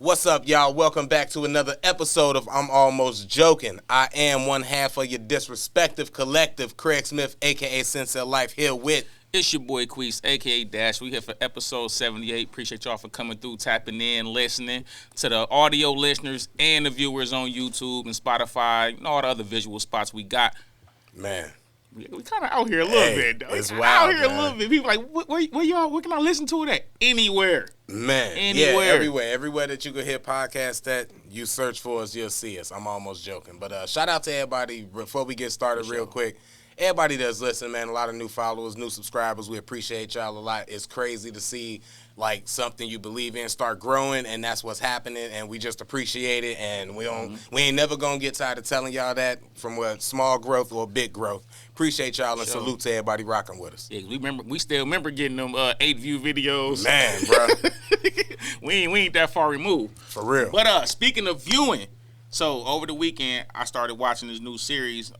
What's up, y'all? Welcome back to another episode of I'm Almost Joking. I am one half of your disrespective collective, Craig Smith, a.k.a. Sensei Life, here with... It's your boy Queese, a.k.a. Dash. We here for episode 78. Appreciate y'all for coming through, tapping in, listening. To the audio listeners and the viewers on YouTube and Spotify and all the other visual spots we got. Man. We kind of out here a little bit, though. It's wild, out here man. a little bit. People like, where y'all, where can I listen to it at? Anywhere. Man. Anywhere. Yeah, everywhere. Everywhere that you can hear podcasts at, you search for us, you'll see us. I'm Almost Joking. But shout out to everybody, before we get started real quick. Everybody that's listening, man, a lot of new followers, new subscribers. We appreciate y'all a lot. It's crazy to see, like, something you believe in start growing, and that's what's happening, and we just appreciate it, and we ain't never going to get tired of telling y'all that from what small growth or big growth. Appreciate y'all, and salute to everybody rocking with us. Yeah, we still remember getting them 8-view videos. Man, bro. we ain't that far removed. For real. But speaking of viewing, so over the weekend, I started watching this new series,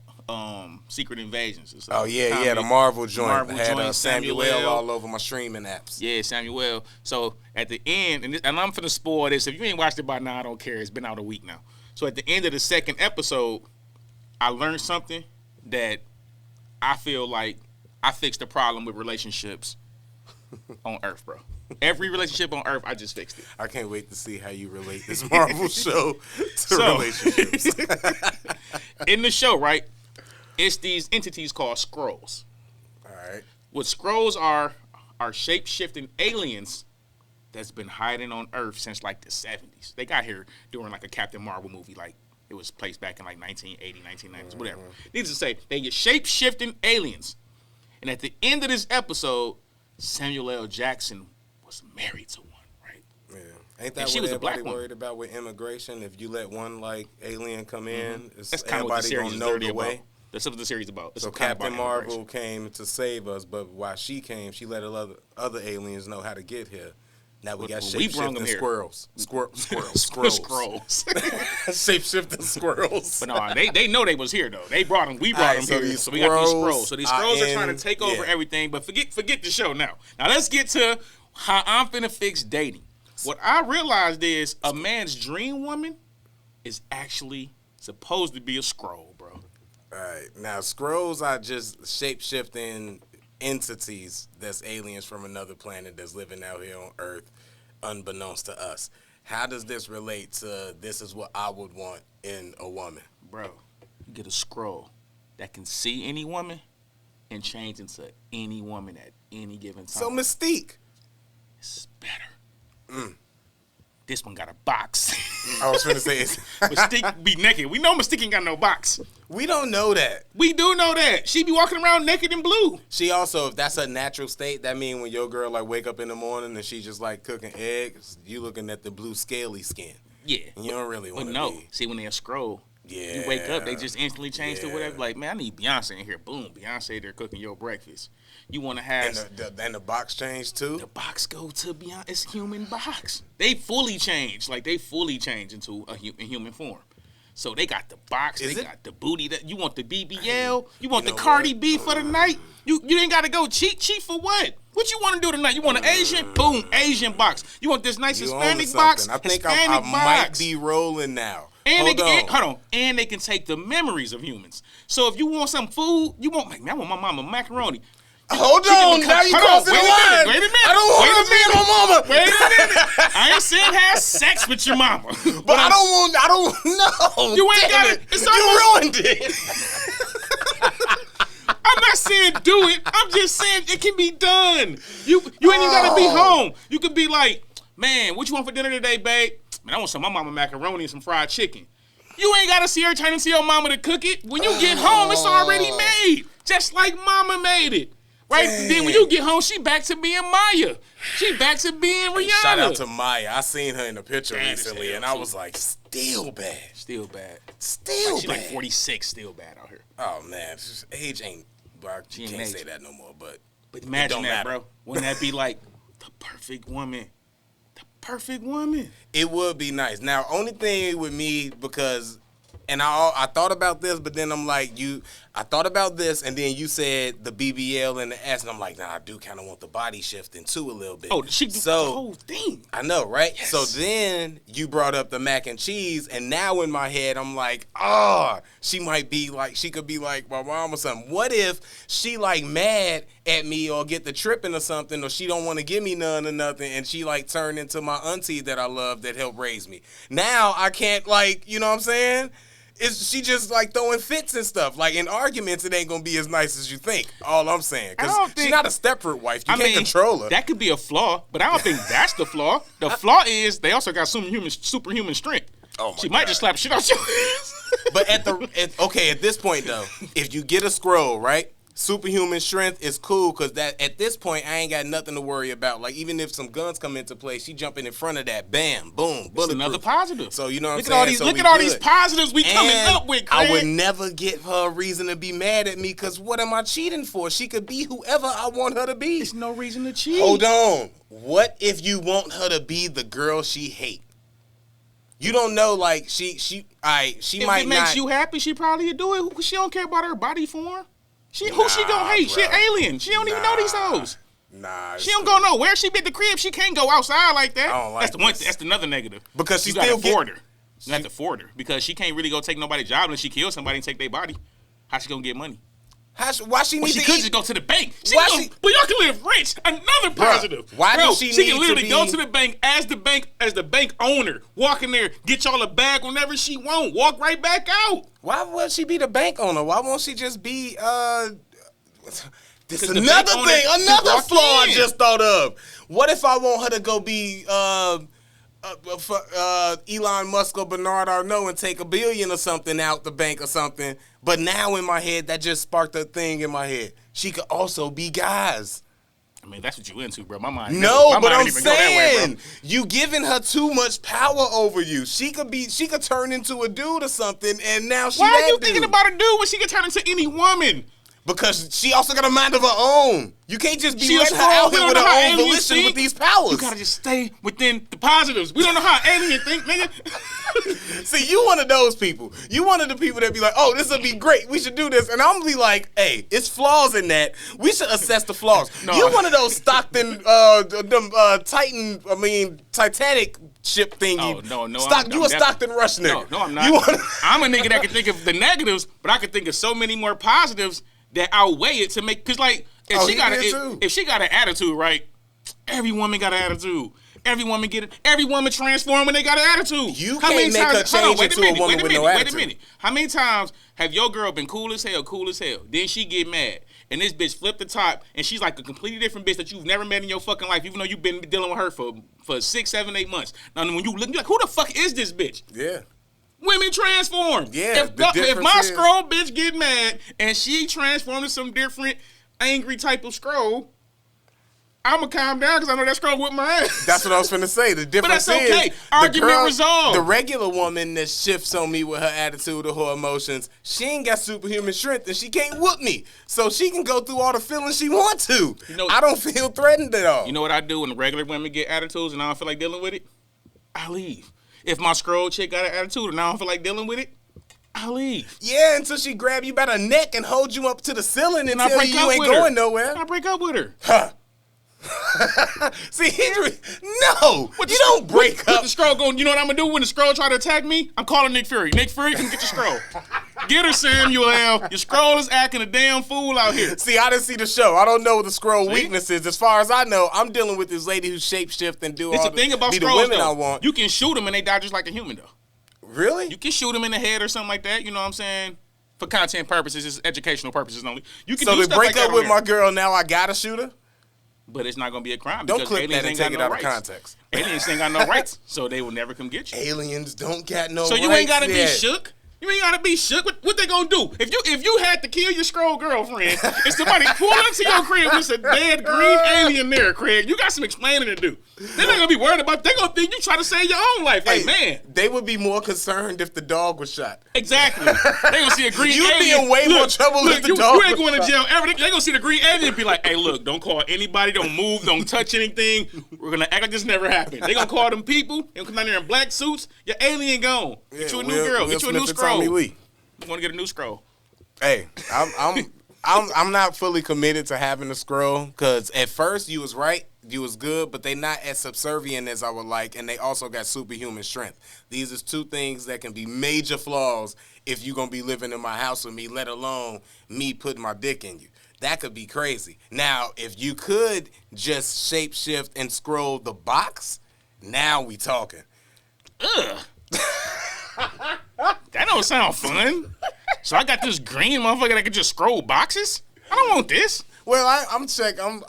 Secret Invasions. It's the Marvel joint. Had Samuel all over my streaming apps. Yeah, Samuel. So at the end, and I'm finna spoil this. If you ain't watched it by now, I don't care. It's been out a week now. So at the end of the second episode, I learned something that I feel like I fixed the problem with relationships on Earth, bro. Every relationship on Earth, I just fixed it. I can't wait to see how you relate this Marvel show to relationships. In the show, right? It's these entities called Skrulls. All right. What Skrulls are shape-shifting aliens that's been hiding on Earth since like the 70s. They got here during like a Captain Marvel movie, like it was placed back in like 1980, 1990s, whatever. Needless to say, they get shape-shifting aliens. And at the end of this episode, Samuel L. Jackson was married to one, right? Yeah. Ain't that what everybody worried about with immigration? If you let one like alien come in, that's kind of what the series is dirty about. That's what the series is about. So Captain Marvel came to save us, but while she came, she let other aliens know how to get here. Now we got shape-shifting squirrels. Squirrels. Shape-shifting squirrels. But no, they know they was here, though. They brought them. We brought them here. So we got these Skrulls. So these Skrulls are trying to take over everything, but forget the show now. Now let's get to how I'm finna fix dating. What I realized is a man's dream woman is actually supposed to be a Skrull, bro. All right. Now, Skrulls are just shape-shifting entities that's aliens from another planet that's living out here on Earth, unbeknownst to us. How does this relate to this is what I would want in a woman? Bro, you get a Skrull that can see any woman and change into any woman at any given time. So Mystique. It's better. This one got a box. I was finna say it. Mystique be naked. We know Mystique ain't got no box. We don't know that. We do know that. She be walking around naked and blue. She also, if that's her natural state, that mean when your girl like wake up in the morning and she just like cooking eggs, you looking at the blue scaly skin. Yeah. And you don't really want to be. See, when they're a Skrull, you wake up, they just instantly change to whatever. Like, man, I need Beyonce in here. Boom, Beyonce there cooking your breakfast. You want to have... And the box changed too? The box go to Beyonce. It's human box. They fully change. Like, they fully change into a human form. So they got the box. Got the booty. That you want the BBL. You want the Cardi B for the night. You ain't got to go cheat. Cheat for what? What you want to do tonight? You want an Asian? Boom, Asian box. You want this nice Hispanic box? I think I might be rolling now. And hold on. And they can take the memories of humans. So if you want some food, I want my mama macaroni. Hold on, now you crossing the line. Wait a minute. I don't want to be my mama. Wait a minute. I ain't saying have sex with your mama. But I don't know. You ain't got it. You ruined it. I'm not saying do it. I'm just saying it can be done. You ain't even got to be home. You could be like, man, what you want for dinner today, babe? Man, I want some of my mama macaroni and some fried chicken. You ain't got to see her turn into your mama to cook it. When you get home, it's already made. Just like mama made it. Right? Dang. Then when you get home, she back to being Maya. She back to being Rihanna. Shout out to Maya. I seen her in the picture recently, and I was like, still bad. Still bad. Still she's bad. Like 46, still bad out here. Oh, man. Age ain't, bro, you can't say that no more, but imagine that, bro. Wouldn't that be like the perfect woman? The perfect woman. It would be nice. Now, only thing with me, because And I thought about this, but then I'm like, I thought about this, and then you said the BBL and the S, and I'm like, nah, I do kind of want the body shifting too a little bit. Oh, she do the whole thing. I know, right? Yes. So then you brought up the mac and cheese, and now in my head, I'm like, she could be like my mom or something. What if she like mad at me or get the tripping or something, or she don't want to give me none or nothing, and she like turn into my auntie that I love that helped raise me. Now I can't like, you know what I'm saying? She just like throwing fits and stuff. Like in arguments, it ain't gonna be as nice as you think. All I'm saying, because she's not a Stepford wife. You can't control her. That could be a flaw, but I don't think that's the flaw. The flaw is they also got superhuman strength. Oh my she God. might just slap shit out your But at this point though, if you get a scroll, right? Superhuman strength is cool because that at this point I ain't got nothing to worry about. Like even if some guns come into play, she jumping in front of that, bam, boom, bulletproof. Another positive. So you know what I'm saying. Look at all these positives we coming up with, Craig. I would never give her a reason to be mad at me because what am I cheating for? She could be whoever I want her to be. There's no reason to cheat. Hold on. What if you want her to be the girl she hate? You don't know, like she might not. If it makes you happy, she probably would do it. She don't care about her body form. Who she gonna hate? Bro. She an alien. She don't even know these hoes. Nah. She don't go nowhere. She be at the crib. She can't go outside like that. I don't like That's another negative. Because you gotta afford her. You have to afford her because she can't really go take nobody's job unless she kills somebody and take their body. How she gonna get money? Why she need she to could eat? just go to the bank. But y'all can live rich. Another positive. Why does she need can literally to go to the bank as the bank owner. Walk in there, get y'all a bag whenever she want. Walk right back out. Why would she be the bank owner? Why won't she just be this is another flaw I just thought of. What if I want her to go be Elon Musk or Bernard Arnault and take $1 billion or something out the bank or something? But now in my head, that just sparked a thing in my head. She could also be guys. I mean, that's what you into, bro. I'm saying you giving her too much power over you. She could turn into a dude or something, and now she. Why are you thinking about a dude when she could turn into any woman? Because she also got a mind of her own. You can't just be letting her out here with her own volition with these powers. You gotta just stay within the positives. We don't know how alien think, nigga. See, you one of those people. You one of the people that be like, oh, this will be great. We should do this. And I'm gonna be like, hey, it's flaws in that. We should assess the flaws. No. You one of those Stockton, Titanic ship thingy. Oh, no. You a Stockton Rush nigga. No, I'm not. I'm a nigga that can think of the negatives, but I can think of so many more positives that outweigh it to make, cause like if she got an attitude, right? Every woman got an attitude. Every woman transform when they got an attitude. You can't make her change into a woman with no attitude. Wait a minute. How many times have your girl been cool as hell? Then she get mad, and this bitch flip the top, and she's like a completely different bitch that you've never met in your fucking life, even though you've been dealing with her for 6, 7, 8 months. Now when you look, you're like, who the fuck is this bitch? Yeah. Women transform. Yeah. If my scroll bitch get mad and she transformed to some different angry type of scroll, I'ma calm down because I know that scroll with my ass. That's what I was finna say. The difference but that's okay. is argument resolved. The regular woman that shifts on me with her attitude or her emotions, she ain't got superhuman strength and she can't whoop me. So she can go through all the feelings she want to. I don't feel threatened at all. You know what I do when the regular women get attitudes and I don't feel like dealing with it? I leave. If my scroll chick got an attitude and I don't feel like dealing with it, I leave. Yeah, until she grab you by the neck and hold you up to the ceiling and tell you ain't going nowhere. I break up with her. Huh. See, no, you don't break up. The scroll going, you know what I'm gonna do when the scroll try to attack me? I'm calling Nick Fury. Nick Fury, come get your scroll. Get her, Samuel L. Your scroll is acting a damn fool out here. See, I didn't see the show. I don't know what the scroll weakness is. As far as I know, I'm dealing with this lady who shapeshift and do all the thing about scrolls, women I want. You can shoot them and they die just like a human, though. Really? You can shoot them in the head or something like that. You know what I'm saying? For content purposes, it's educational purposes only. You can so to break up with my girl now, I gotta shoot her? But it's not going to be a crime. Don't clip that and take it out of context. Aliens ain't got no rights, so they will never come get you. Aliens don't got no rights. So you ain't got to be shook. You ain't gotta be shook. What they gonna do? If you had to kill your scroll girlfriend and somebody pull up to your crib with a dead green alien there, Craig, you got some explaining to do. They're not gonna be worried about. They gonna think you try to save your own life. Like, man, they would be more concerned if the dog was shot. Exactly. They gonna see a green alien. You'd be in way more trouble if the dog. You ain't going to jail ever. They gonna see the green alien and be like, "Hey, look, don't call anybody. Don't move. Don't touch anything. We're gonna act like this never happened." They gonna call them people. They gonna come down there in black suits. Your alien gone. Get you a new girl. Get you a new scroll. scroll. Tommy Lee. You want to get a new scroll? Hey, I'm not fully committed to having a scroll because at first you was right, you was good, but they not as subservient as I would like, and they also got superhuman strength. These is two things that can be major flaws if you gonna be living in my house with me, let alone me putting my dick in you. That could be crazy. Now, if you could just shapeshift and scroll the box, now we talking. Ugh. That don't sound fun. So I got this green motherfucker that can just scroll boxes? I don't want this. Well, I'm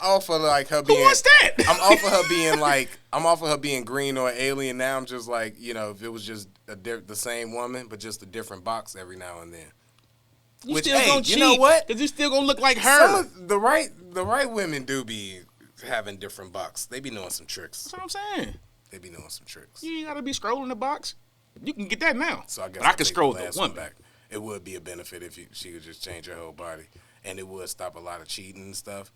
off of like her being. Who wants that? I'm off of her being like. I'm off of her being green or alien. Now I'm just like, if it was just the same woman, but just a different box every now and then. You still gonna cheat? You know what? Because you still gonna look like her. Some of the right women do be having different box. They be knowing some tricks. That's what I'm saying. They be knowing some tricks. You ain't gotta be scrolling the box. You can get that now. So I guess I can scroll the one back. It would be a benefit if she could just change her whole body, and it would stop a lot of cheating and stuff.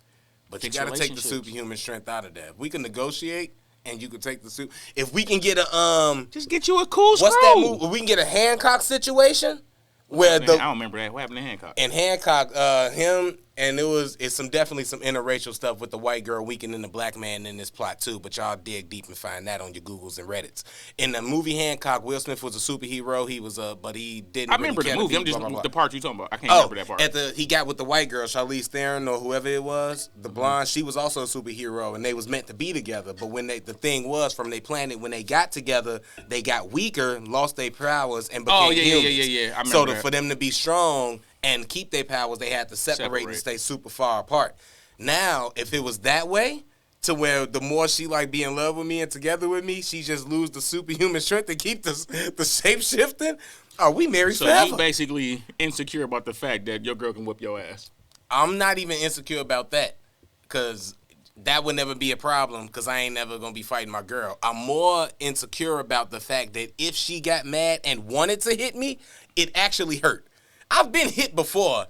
But you got to take the superhuman strength out of that. If we can negotiate, and you can take the suit. If we can get a just get you a cool scroll. What's that move? If we can get a Hancock situation where I don't remember that. What happened to Hancock? And Hancock, him. And it's definitely some interracial stuff with the white girl weakening the black man in this plot too. But y'all dig deep and find that on your Googles and Reddits. In the movie Hancock, Will Smith was a superhero. He was but he didn't. I remember the movie. I'm just the part you talking about. I can't remember that part. He got with the white girl, Charlize Theron or whoever it was, the blonde. She was also a superhero, and they was meant to be together. But when the thing was from their planet, when they got together, they got weaker, lost their powers, and became humans. Yeah. I remember for them to be strong and keep their powers, they had to separate and stay super far apart. Now, if it was that way, to where the more she like be in love with me and together with me, she just lose the superhuman strength to keep the shape shifting. Are we married forever? So you basically insecure about the fact that your girl can whip your ass. I'm not even insecure about that, because that would never be a problem, because I ain't never gonna be fighting my girl. I'm more insecure about the fact that if she got mad and wanted to hit me, it actually hurt. I've been hit before.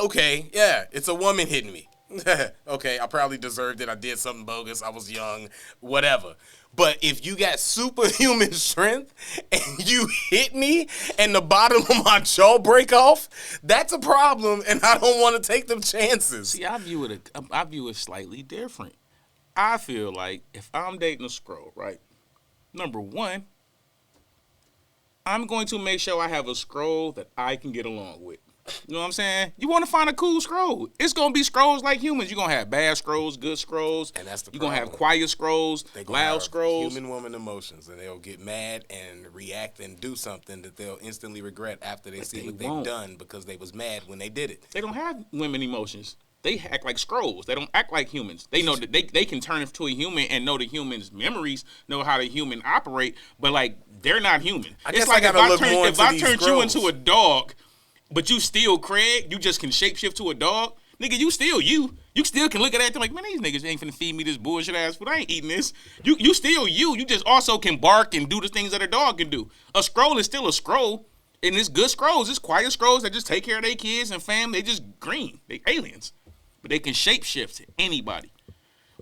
Okay, yeah, it's a woman hitting me. Okay, I probably deserved it. I did something bogus. I was young, whatever. But if you got superhuman strength and you hit me and the bottom of my jaw break off, that's a problem, and I don't want to take them chances. See, I view it slightly different. I feel like if I'm dating a scroll, right, number one, I'm going to make sure I have a scroll that I can get along with. You know what I'm saying? You want to find a cool scroll. It's going to be scrolls like humans. You're going to have bad scrolls, good scrolls. And that's the You're going to have quiet scrolls, loud scrolls. Human woman emotions, and they'll get mad and react and do something that they'll instantly regret after they see what they've done because they was mad when they did it. They don't have women emotions. They act like scrolls. They don't act like humans. They know that they can turn into a human and know the human's memories, know how the human operate, but like they're not human. It's like if I turned you into a dog, but you still Craig, you just can shapeshift to a dog. Nigga, you still you. You still can look at that and like, man, these niggas ain't finna feed me this bullshit ass food. I ain't eating this. You still you. You just also can bark and do the things that a dog can do. A scroll is still a scroll. And it's good scrolls. It's quiet scrolls that just take care of their kids and family. They just green. They aliens. But they can shapeshift to anybody.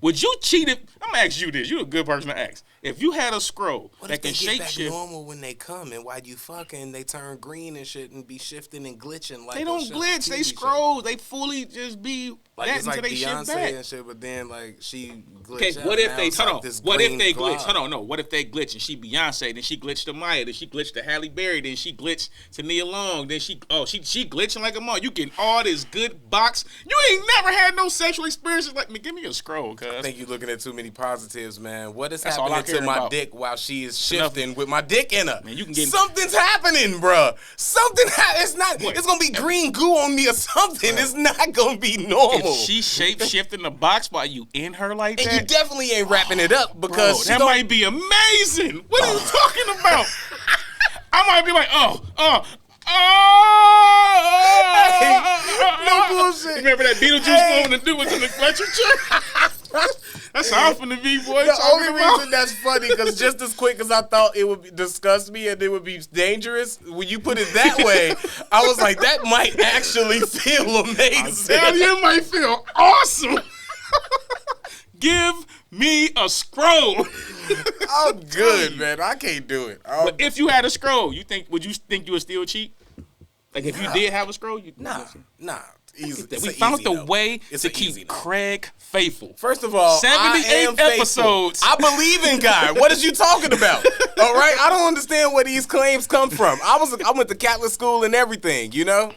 Would you cheat if... I'm going to ask you this. You're a good person to ask. If you had a scroll that can shapeshift... What if they get back normal when they come, and while you fucking, they turn green and shit and be shifting and glitching like... They don't glitch. They scrolls. They fully just be... Like it's like Beyonce and shit, but then like she glitched. Okay, what if they glitch? Hold on, no. What if they glitch and she Beyonce, then she glitched to Maya, then she glitched to Halle Berry, then she glitched to Nia Long, then she glitching like a mom. You getting all this good box. You ain't never had no sexual experiences like me. Give me a scroll, cuz. I think you're looking at too many positives, man. What is happening to my dick while she is shifting with my dick in her? Man, you can get something's happening, bruh. It's not. What? It's gonna be green goo on me or something. It's not gonna be normal. If she shape-shifting the box while you in her like that? And you definitely ain't wrapping it up because that might be amazing. What are you talking about? I might be like, no bullshit. Remember that Beetlejuice moment the dude was in the Fletcher chair? That's how I'm finna be, boy. The only reason that's funny, because just as quick as I thought it would disgust me and it would be dangerous, when you put it that way, I was like, that might actually feel amazing. It might feel awesome. Give me a scroll. I'm good, man. I can't do it. But if you had a scroll, would you think you would still cheat? Like if you did have a scroll, you Nah. Easy. We found the way to keep Craig faithful. First of all, 78 episodes. I believe in God. What is you talking about? All right, I don't understand where these claims come from. I went to Catholic school and everything. You know.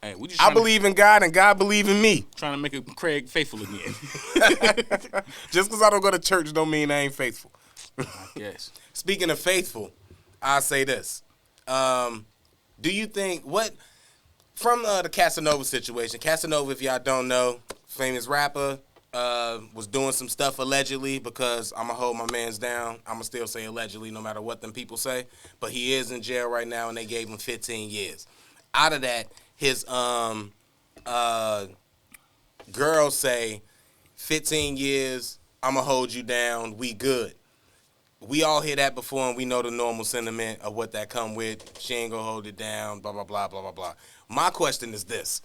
Hey, I believe in God and God believe in me. Trying to make it Craig faithful again. Just because I don't go to church don't mean I ain't faithful. I guess. Speaking of faithful, I'll say this. Do you think from the Casanova situation? Casanova, if y'all don't know, famous rapper, was doing some stuff allegedly, because I'm going to hold my mans down. I'm going to still say allegedly no matter what them people say. But he is in jail right now, and they gave him 15 years. Out of that, his girls say 15 years, I'm going to hold you down, we good. We all hear that before, and we know the normal sentiment of what that come with. She ain't going to hold it down, blah, blah, blah, blah, blah, blah. My question is this.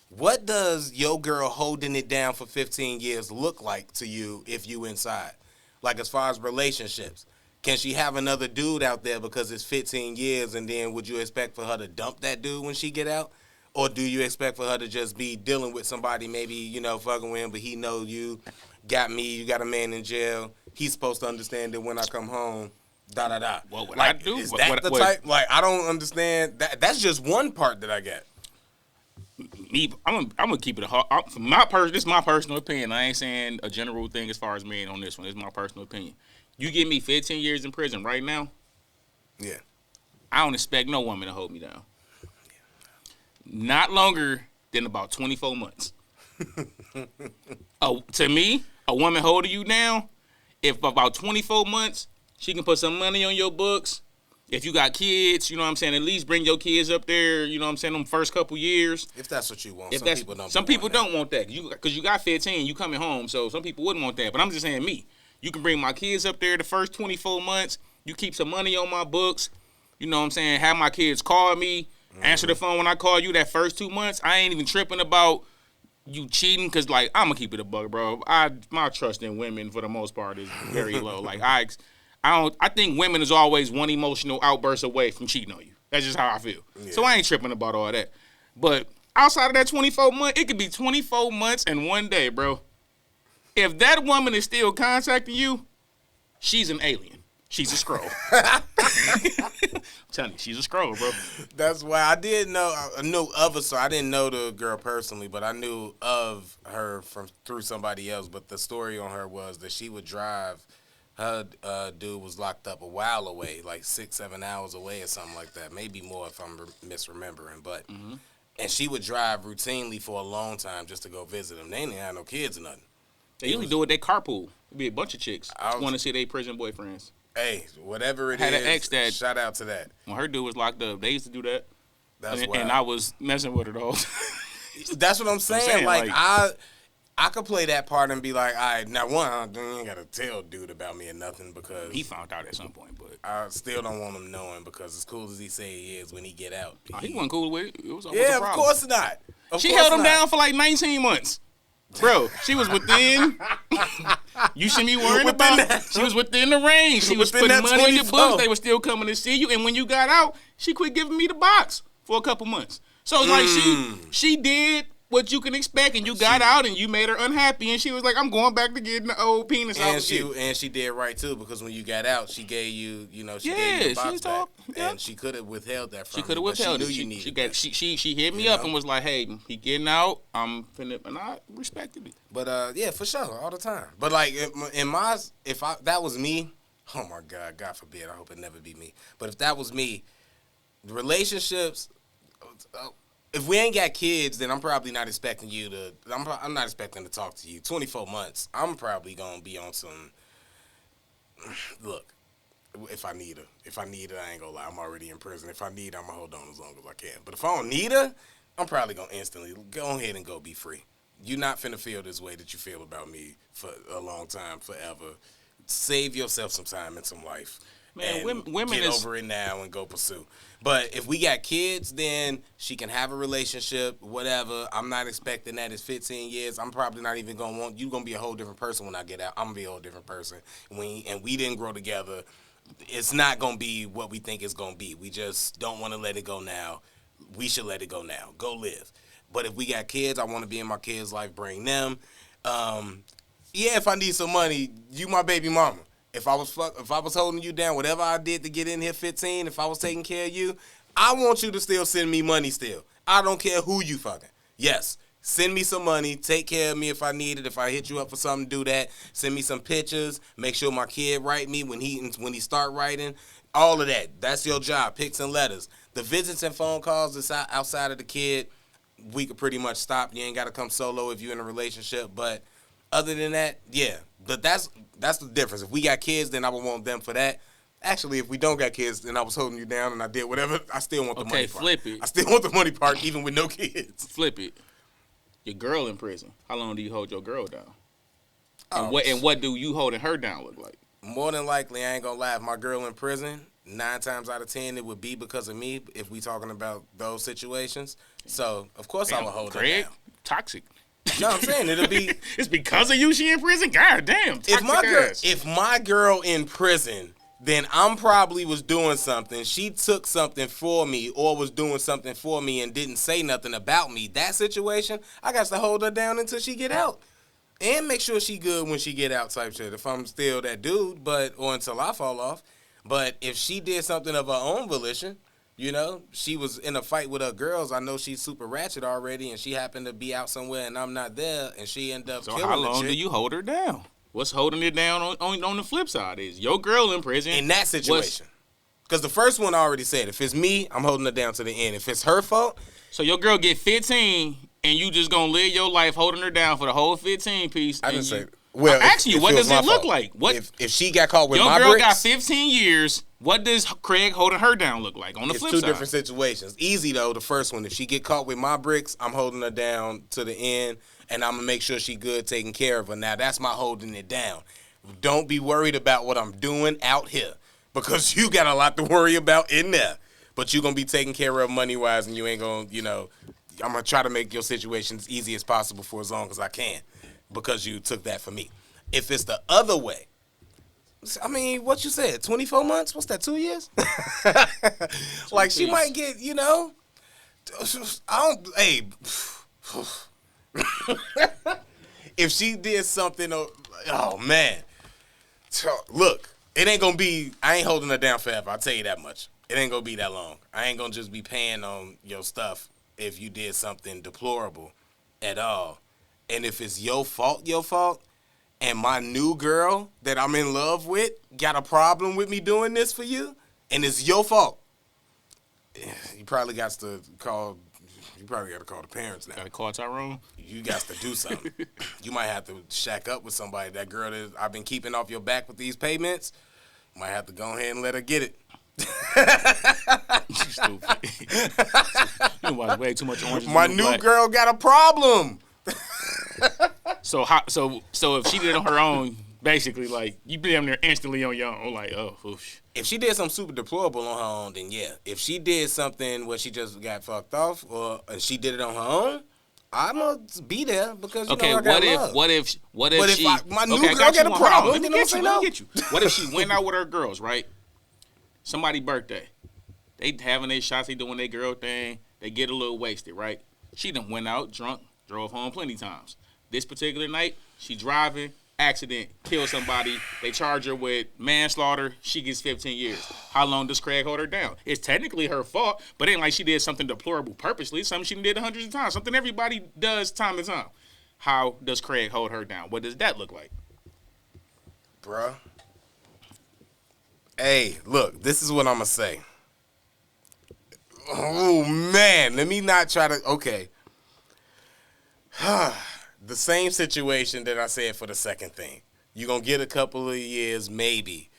What does your girl holding it down for 15 years look like to you if you inside? Like as far as relationships. Can she have another dude out there because it's 15 years, and then would you expect for her to dump that dude when she get out? Or do you expect for her to just be dealing with somebody, maybe, you know, fucking with him, but he know you got me, you got a man in jail. He's supposed to understand that when I come home, da-da-da. Well, what like, I do? Is that the type? Like, I don't understand. That's just one part that I get. I'm gonna keep it this is my personal opinion. I ain't saying a general thing as far as men on this one. It's my personal opinion. You give me 15 years in prison right now, yeah, I don't expect no woman to hold me down. Not longer than about 24 months. To me, a woman holding you down, if about 24 months, she can put some money on your books. If you got kids, you know what I'm saying, at least bring your kids up there, you know what I'm saying, them first couple years. If that's what you want. Some people don't want that. Because you got 15, you coming home, so some people wouldn't want that. But I'm just saying me. You can bring my kids up there the first 24 months. You keep some money on my books. You know what I'm saying, have my kids call me. Answer the phone when I call you that first 2 months. I ain't even tripping about you cheating, because, like, I'm going to keep it a buck, bro. My trust in women, for the most part, is very low. Like, I think women is always one emotional outburst away from cheating on you. That's just how I feel. Yeah. So I ain't tripping about all that. But outside of that 24 months, it could be 24 months and 1 day, bro. If that woman is still contacting you, she's an alien. She's a scroll. I'm telling you, she's a scroll, bro. That's why I knew of her, so I didn't know the girl personally, but I knew of her through somebody else. But the story on her was that she would drive. Her dude was locked up a while away, like 6-7 hours away or something like that. Maybe more if I'm misremembering. But and she would drive routinely for a long time just to go visit him. They didn't have no kids or nothing. They usually do it. They carpool. It'd be a bunch of chicks want to see their prison boyfriends. Hey, whatever it is, had an ex that, shout out to that. When her dude was locked up, they used to do that. That's and I was messing with her though. That's what I'm saying. Like I could play that part and be like, all right, now one, you ain't got to tell dude about me or nothing, because he found out at some point, but I still don't want him knowing, because as cool as he say he is when he get out. He wasn't cool with it. It was yeah, of course not. She held him down for like 19 months. Bro, she was within. You should be worrying about that. She was within the range. She was putting money in your books. They were still coming to see you. And when you got out, she quit giving me the box for a couple months. So it's like she did what you can expect, and you got out, and you made her unhappy, and she was like, "I'm going back to getting the old penis out." And she did right too, because when you got out, she gave you, she gave you the box back, and she could have withheld that from you. She could have withheld it. She knew you needed. She hit me up and was like, "Hey, he getting out. I'm finna," and I respected it. But yeah, for sure, all the time. But like that was me, oh my God, God forbid, I hope it never be me. But if that was me, the relationships. If we ain't got kids, then I'm probably not expecting you to. I'm not expecting to talk to you. 24 months, I'm probably gonna be on some. Look, if I need her, I ain't gonna lie. I'm already in prison. If I need her, I'm gonna hold on as long as I can. But if I don't need her, I'm probably gonna instantly go ahead and go be free. You're not finna feel this way that you feel about me for a long time, forever. Save yourself some time and some life. Man, women get over it now and go pursue. But if we got kids, then she can have a relationship, whatever. I'm not expecting that. It's 15 years. I'm probably not even going to want you. Going to be a whole different person when I get out. I'm going to be a whole different person. And we didn't grow together. It's not going to be what we think it's going to be. We just don't want to let it go now. we should let it go now. Go live. But if we got kids, I want to be in my kids' life, bring them. Yeah, if I need some money, you my baby mama. If I was holding you down, whatever I did to get in here 15, if I was taking care of you, I want you to still send me money still. I don't care who you fucking. Yes, send me some money. Take care of me if I need it. If I hit you up for something, do that. Send me some pictures. Make sure my kid write me when he start writing. All of that. That's your job. Pics and letters. The visits and phone calls that's outside of the kid, we could pretty much stop. You ain't got to come solo if you're in a relationship. But other than that, yeah. But that's the difference. If we got kids, then I would want them for that. Actually, if we don't got kids, then I was holding you down and I did whatever. I still want the money part. Okay, flip it. I still want the money part even with no kids. Flip it. Your girl in prison. How long do you hold your girl down? Oh, and what do you holding her down look like? More than likely, I ain't going to lie. If my girl in prison, 9 times out of 10, it would be because of me if we talking about those situations. So, of course, I would hold her down. Toxic. No, I'm saying it'll be. It's because of you she in prison? God damn. If my girl in prison, then I'm probably was doing something. She took something for me or was doing something for me and didn't say nothing about me. That situation, I got to hold her down until she get out. And make sure she good when she get out type shit. If I'm still that dude, or until I fall off. But if she did something of her own volition, you know, she was in a fight with her girls. I know she's super ratchet already, and she happened to be out somewhere, and I'm not there, and she ended up killing the chick. So how long do you hold her down? What's holding it down on the flip side is your girl in prison. In that situation. Because the first one I already said, if it's me, I'm holding her down to the end. If it's her fault. So your girl get 15, and you just going to live your life holding her down for the whole 15 piece. I didn't say. Well, I'm asking you, what does it look like? What if she got caught with my bricks? Your girl got 15 years. What does Craig holding her down look like on the flip side? It's two different situations. Easy, though, the first one. If she get caught with my bricks, I'm holding her down to the end, and I'm going to make sure she good taking care of her. Now, that's my holding it down. Don't be worried about what I'm doing out here because you got a lot to worry about in there. But you're going to be taken care of money-wise, and you ain't going to, I'm going to try to make your situation as easy as possible for as long as I can because you took that for me. If it's the other way, I mean, what you said, 24 months? What's that, 2 years? Like, she might get, if she did something, oh, man. Look, it ain't going to be, I ain't holding her down forever. I'll tell you that much. It ain't going to be that long. I ain't going to just be paying on your stuff if you did something deplorable at all. And if it's your fault, and my new girl that I'm in love with got a problem with me doing this for you, and it's your fault, you probably got to call the parents now. Got to call Tyrone? You got to do something. You might have to shack up with somebody. That girl that I've been keeping off your back with these payments, might have to go ahead and let her get it. You stupid. You watch way too much Orange. My new girl got a problem. So if she did it on her own, basically, like, you be damn near instantly on your own, like, oh, oof. If she did something super deplorable on her own, then yeah. If she did something where she just got fucked off, or she did it on her own, I'm gonna be there because I got love. What if my new girl got a problem? Let me get you. What if she went out with her girls, right? Somebody's birthday, they having their shots, they doing their girl thing, they get a little wasted, right? She done went out drunk, drove home plenty times. This particular night, she driving, accident, kill somebody. They charge her with manslaughter. She gets 15 years. How long does Craig hold her down? It's technically her fault, but it ain't like she did something deplorable purposely. It's something she did hundreds of times. Something everybody does time to time. How does Craig hold her down? What does that look like? Bruh. Hey, look, this is what I'm going to say. Oh, man. Let me not try to... Okay. The same situation that I said for the second thing. You're going to get a couple of years, maybe,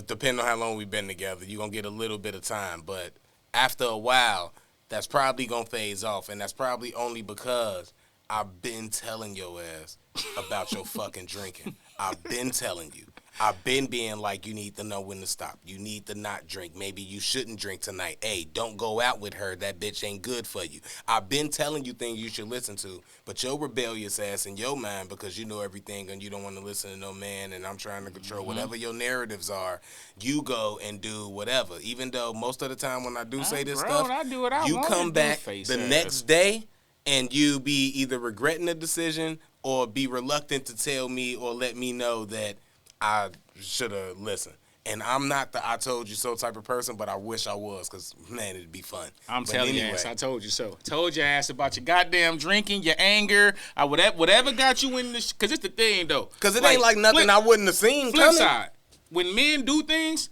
depending on how long we've been together. You're going to get a little bit of time. But after a while, that's probably going to phase off. And that's probably only because I've been telling your ass about your fucking drinking. I've been telling you. I've been being like, you need to know when to stop. You need to not drink. Maybe you shouldn't drink tonight. Hey, don't go out with her. That bitch ain't good for you. I've been telling you things you should listen to, but your rebellious ass in your mind, because you know everything and you don't want to listen to no man, and I'm trying to control whatever your narratives are, you go and do whatever. Even though most of the time when I do say this stuff, I do what I you want come to back do, the next day and you be either regretting the decision or be reluctant to tell me or let me know that I should have listened. And I'm not the I told you so type of person, but I wish I was, because, man, it'd be fun. I'm telling you, ass, I told you so. Told your ass about your goddamn drinking, your anger, whatever got you in this. Because it's the thing, though. Because it ain't like nothing I wouldn't have seen flip coming. side, when men do things,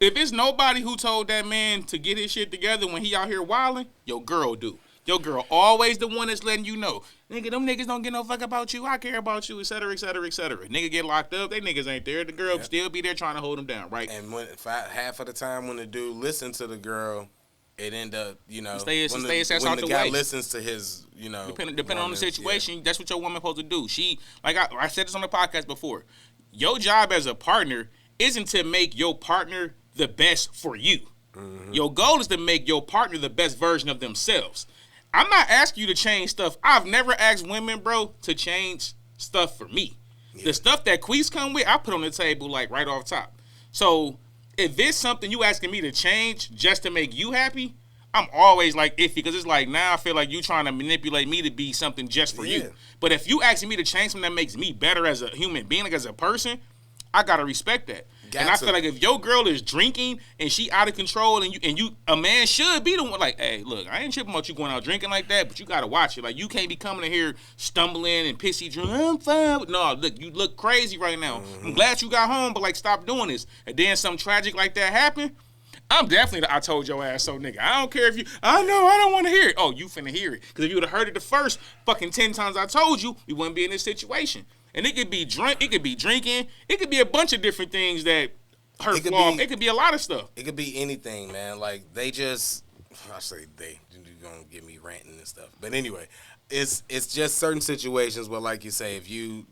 if it's nobody who told that man to get his shit together when he out here wilding, your girl do. Your girl always the one that's letting you know. Nigga, them niggas don't get no fuck about you. I care about you, et cetera, et cetera, et cetera. Nigga get locked up, they niggas ain't there. The girl still be there trying to hold them down, right? And half of the time when the dude listens to the girl, it end up, you know, stay his ass when out the the guy way. listens to his, you know. Depending on the situation, that's what your woman supposed to do. She, like I said this on the podcast before, your job as a partner isn't to make your partner the best for you. Mm-hmm. Your goal is to make your partner the best version of themselves. I'm not asking you to change stuff. I've never asked women, bro, to change stuff for me. Yeah. The stuff that queefs come with, I put on the table, like, right off top. So if it's something you asking me to change just to make you happy, I'm always, like, iffy, because it's like, now I feel like you trying to manipulate me to be something just for you. But if you asking me to change something that makes me better as a human being, like as a person, I got to respect that. And I feel like if your girl is drinking and she out of control and you a man should be the one like, hey, look, I ain't tripping about you going out drinking like that, but you gotta watch it. Like, you can't be coming in here stumbling and pissy drunk. I'm fine. No, look, you look crazy right now. Mm-hmm. I'm glad you got home, but like, stop doing this. And then something tragic like that happen, I'm definitely I told your ass so, nigga. I don't care if you, I know, I don't want to hear it. Oh, you finna hear it. Because if you would have heard it the first fucking 10 times I told you, we wouldn't be in this situation. And it could be drunk, it could be drinking, it could be a bunch of different things that hurt flaw. It could be a lot of stuff. It could be anything, man. Like, they just, I say they, you're going to get me ranting and stuff. But anyway, it's just certain situations where, like you say, if you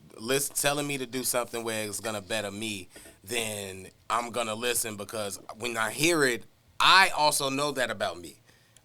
telling me to do something where it's going to better me, then I'm going to listen, because when I hear it, I also know that about me.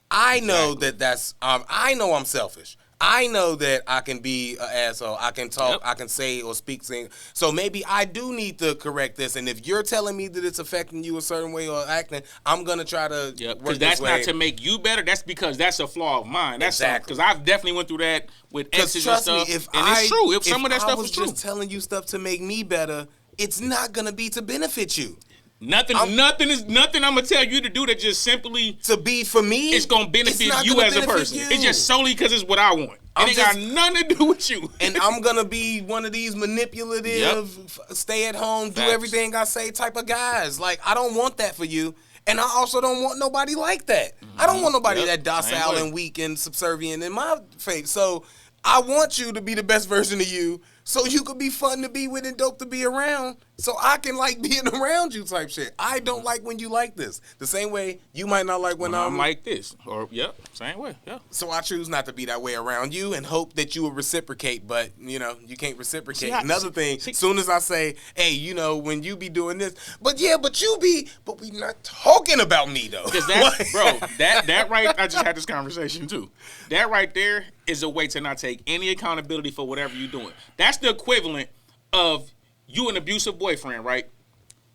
I know that's, I know I'm selfish. I know that I can be an asshole. I can talk. I can say or speak things. So maybe I do need to correct this. And if you're telling me that it's affecting you a certain way or acting, I'm going to try to work this way. Because that's not to make you better. That's because that's a flaw of mine. That's exactly. Because I've definitely went through that with exes and stuff. Me, it's true. If some of that stuff was true. Just telling you stuff to make me better, it's not going to be to benefit you. Nothing I'm gonna tell you to do that just simply to be for me. It's gonna benefit you as a person. It's just solely because it's what I want. It ain't got nothing to do with you. And I'm gonna be one of these manipulative, stay at home, do everything I say type of guys. Like, I don't want that for you. And I also don't want nobody like that. Mm-hmm. I don't want nobody that docile and weak and subservient in my face. So I want you to be the best version of you, so you could be fun to be with and dope to be around, so I can like being around you type shit. I don't like when you like this. The same way you might not like when I'm like this. Or, same way, So I choose not to be that way around you and hope that you will reciprocate, but, you know, you can't reciprocate. Another thing, as soon as I say, hey, you know, when you be doing this, but we not talking about me, though. Because that right, I just had this conversation, too. That right there is a way to not take any accountability for whatever you're doing. That's the equivalent of you an abusive boyfriend, right?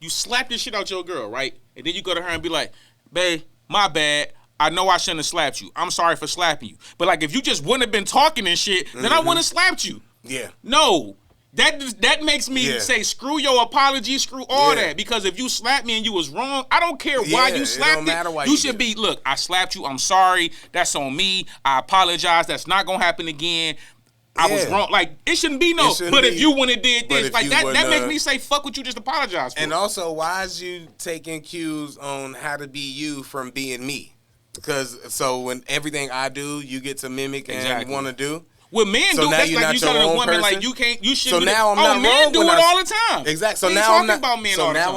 You slap this shit out your girl, right? And then you go to her and be like, babe, my bad. I know I shouldn't have slapped you. I'm sorry for slapping you. But, like, if you just wouldn't have been talking and shit, then I wouldn't have slapped you. Yeah. No. That makes me say, screw your apology, screw all that. Because if you slapped me and you was wrong, I don't care why you slapped me. You should be, look, I slapped you. I'm sorry. That's on me. I apologize. That's not going to happen again. I was wrong. Like, it shouldn't be if you wouldn't have did this. Like, that makes me say, fuck what you just apologized for. And also, why is you taking cues on how to be you from being me? Because, so when everything I do, you get to mimic and want to do? What men do, that's like you telling a woman, person? Like, you should so now I'm not men wrong do it all the time. Exactly. So now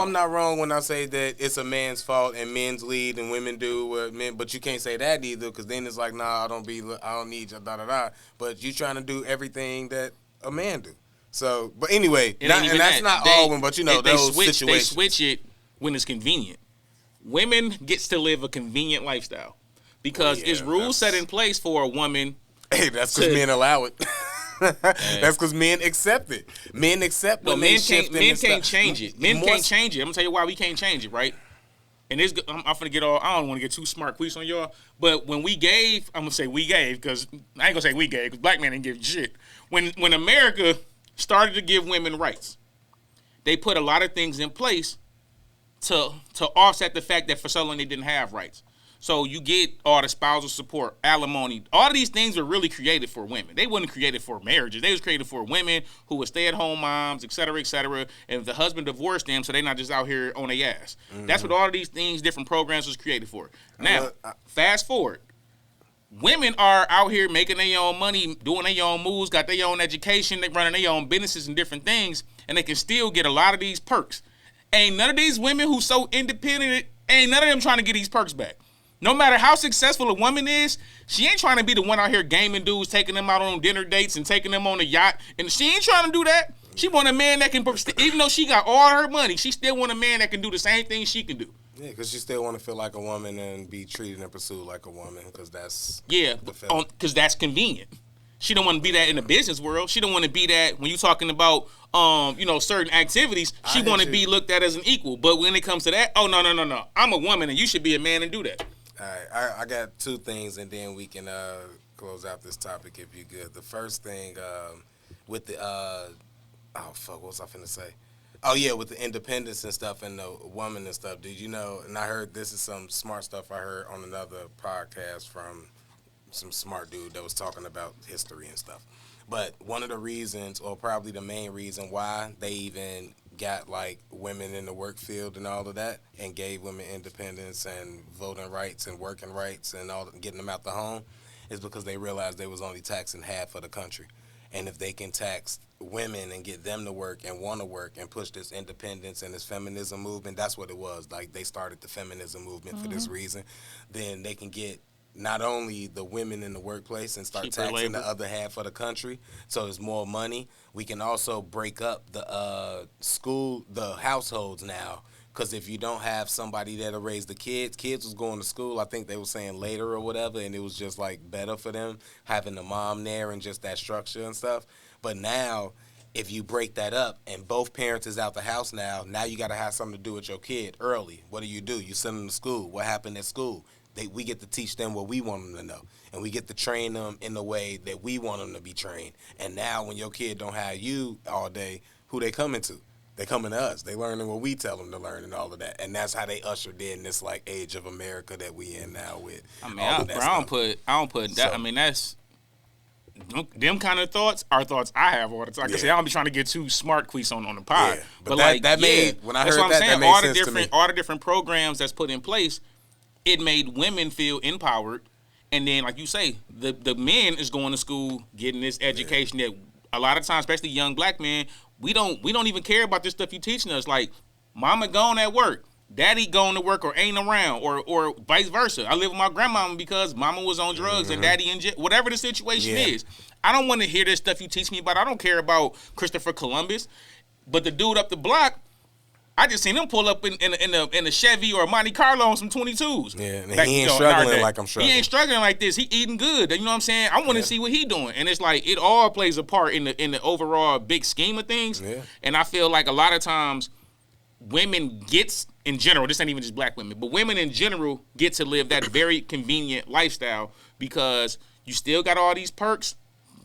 I'm not wrong when I say that it's a man's fault and men's lead and women do what men. But you can't say that either, because then it's like, nah, I don't need you, da da da. But you trying to do everything that a man do. So, but anyway, And that's not all women, but those situations. They switch it when it's convenient. Women gets to live a convenient lifestyle because it's rules set in place for a woman. Hey, that's because men allow it. That's because men accept it. Men accept when men can't change it. Men can't change it. I'm gonna tell you why we can't change it, right? And I'm gonna get all. I don't want to get too smart, quiz on y'all. But when we gave, I'm gonna say we gave because I ain't gonna say we gave because black men didn't give shit. When America started to give women rights, they put a lot of things in place to offset the fact that for so long they didn't have rights. So you get all the spousal support, alimony. All of these things were really created for women. They weren't created for marriages. They was created for women who were stay-at-home moms, et cetera, et cetera. And if the husband divorced them, so they're not just out here on their ass. Mm-hmm. That's what all of these things, different programs was created for. Now, fast forward. Women are out here making their own money, doing their own moves, got their own education, they running their own businesses and different things, and they can still get a lot of these perks. Ain't none of these women who so independent, ain't none of them trying to get these perks back. No matter how successful a woman is, she ain't trying to be the one out here gaming dudes, taking them out on dinner dates and taking them on a yacht. And she ain't trying to do that. She want a man that can, even though she got all her money, she still want a man that can do the same thing she can do. Yeah, because she still want to feel like a woman and be treated and pursued like a woman, because that's because that's convenient. She don't want to be that in the business world. She don't want to be that when you're talking about certain activities. She want to be looked at as an equal. But when it comes to that, oh no, I'm a woman and you should be a man and do that. All right, I got two things, and then we can close out this topic if you're good. The first thing with the what was I finna say? Oh yeah, with the independence and stuff and the woman and stuff. Did you know? And I heard this is some smart stuff I heard on another podcast from some smart dude that was talking about history and stuff. But one of the reasons, or probably the main reason why they even got like women in the work field and all of that, and gave women independence and voting rights and working rights and all, getting them out the home, is because they realized they was only taxing half of the country. And if they can tax women and get them to work and want to work and push this independence and this feminism movement, that's what it was. Like, they started the feminism movement for this reason. Then they can get not only the women in the workplace and start cheaper taxing labor. the other half of the country, so there's more money. We can also break up the the households now, because if you don't have somebody that'll raise the kids was going to school, I think they were saying later or whatever, and it was just like better for them having the mom there and just that structure and stuff. But now, if you break that up and both parents is out the house now you got to have something to do with your kid early. What do? You send them to school. What happened at school? We get to teach them what we want them to know, and we get to train them in the way that we want them to be trained. And now when your kid don't have you all day, who they coming to? They coming to us. They learning what we tell them to learn and all of that. And that's how they ushered in this like age of America that we in now with. I mean, I don't put that. So, I mean, that's them kind of thoughts are thoughts I have all the time. Like I said, I don't be trying to get too smart queefs on the pod. Yeah, but that made when I heard that made sense to me. All the different programs that's put in place, it made women feel empowered. And then, like you say, the men is going to school, getting this education that a lot of times, especially young black men, we don't even care about this stuff you teaching us. Like, mama gone at work, daddy gone to work or ain't around, or vice versa. I live with my grandmama because mama was on drugs and daddy in jail. Whatever the situation is, I don't want to hear this stuff you teach me about. I don't care about Christopher Columbus, but the dude up the block, I just seen him pull up in a Chevy or a Monte Carlo on some 22s. Yeah, and he ain't struggling like I'm struggling. He ain't struggling like this. He eating good. You know what I'm saying? I want to see what he doing. And it's like, it all plays a part in the overall big scheme of things. Yeah. And I feel like a lot of times women gets, in general, this ain't even just black women, but women in general get to live that very convenient lifestyle because you still got all these perks.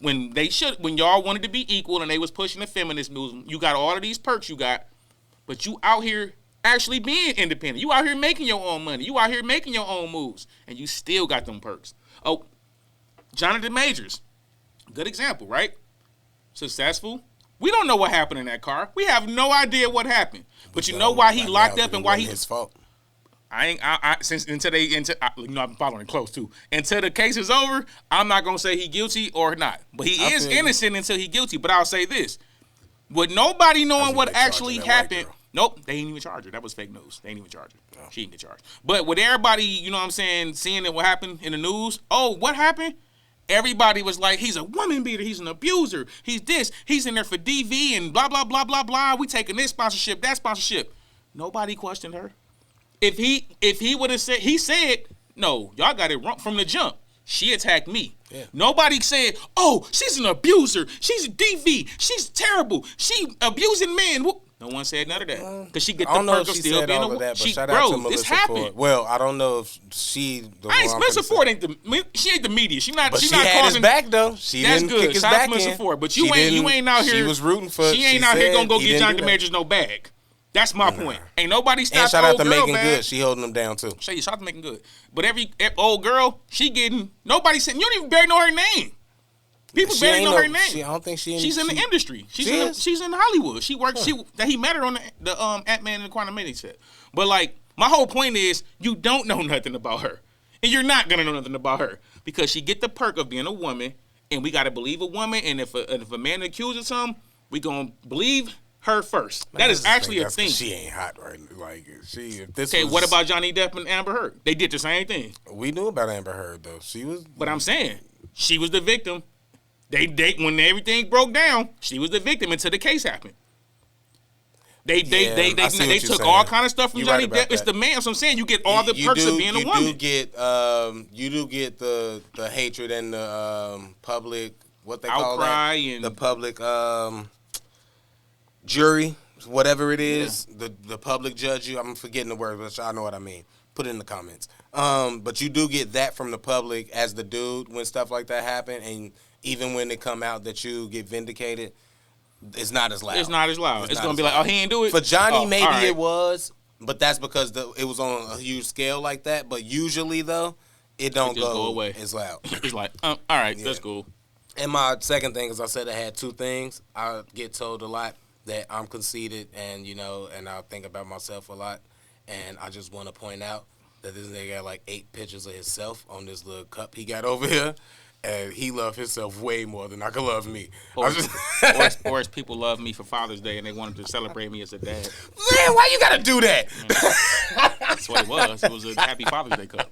When y'all wanted to be equal and they was pushing the feminist movement, you got all of these perks you got. But you out here actually being independent. You out here making your own money. You out here making your own moves. And you still got them perks. Oh, Jonathan Majors. Good example, right? Successful. We don't know what happened in that car. We have no idea what happened. But you know why he locked up and why he... his fault. I've been following it close too. Until the case is over, I'm not going to say he guilty or not. But he is innocent until he guilty. But I'll say this. With nobody knowing what actually happened... Nope, they ain't even charge her. That was fake news. They ain't even charge her. No. She didn't get charged. But with everybody, you know what I'm saying, seeing what happened in the news, oh, what happened? Everybody was like, he's a woman beater, he's an abuser, he's this, he's in there for DV and blah, blah, blah, blah, blah. We taking this sponsorship, that sponsorship. Nobody questioned her. If he would have said, he said, no, y'all got it wrong from the jump. She attacked me. Yeah. Nobody said, oh, she's an abuser, she's a DV, she's terrible, she abusing men. No one said none of that. Because she get the perk of still being a woman. Shout out to Melissa Ford. Well, I don't know if Melissa Ford she ain't the media. She not she not had causing his back though. She that's didn't good. kick his Shout out back to Melissa in. Ford. But you ain't out here. She was rooting for. She ain't out here gonna go get Johnny DeMarcus no bag. That's my point. Ain't nobody stopped. And shout out to girl Making bag. Good. She holding them down too. Shout out to Making Good. But every old girl, she getting nobody saying you don't even barely know her name. People barely know her name. I don't think she's in the industry. She's in Hollywood. She works. He met her on the Ant-Man and the Quantumania set. But like my whole point is, you don't know nothing about her, and you're not gonna know nothing about her because she get the perk of being a woman, and we gotta believe a woman. And if a man accuses something, we gonna believe her first. That is actually a thing. She ain't hot right. Like she. If this okay, what about Johnny Depp and Amber Heard? They did the same thing. We knew about Amber Heard though. She was. But I'm saying she was the victim. They when everything broke down, she was the victim until the case happened. They took all kind of stuff from Johnny Depp. It's the man. So I'm saying you get all the perks of being a woman. You do get the hatred and the public what they call outcry that? And the public jury, whatever it is. Yeah. The public judge you. I'm forgetting the word, but I know what I mean. Put it in the comments. But you do get that from the public as the dude when stuff like that happen, and even when it come out that you get vindicated, it's not as loud. It's not as loud. It's gonna be like, oh, he ain't do it. For Johnny, maybe it was, but that's because it was on a huge scale like that. But usually though, it don't go away. It's loud. It's like, all right, that's cool. And my second thing is I said I had two things. I get told a lot that I'm conceited and and I think about myself a lot. And I just want to point out that this nigga got like 8 pictures of himself on this little cup he got over here. And he loved himself way more than I could love me. Or as people love me for Father's Day and they wanted to celebrate me as a dad. Man, why you gotta do that? That's what it was. It was a Happy Father's Day cup.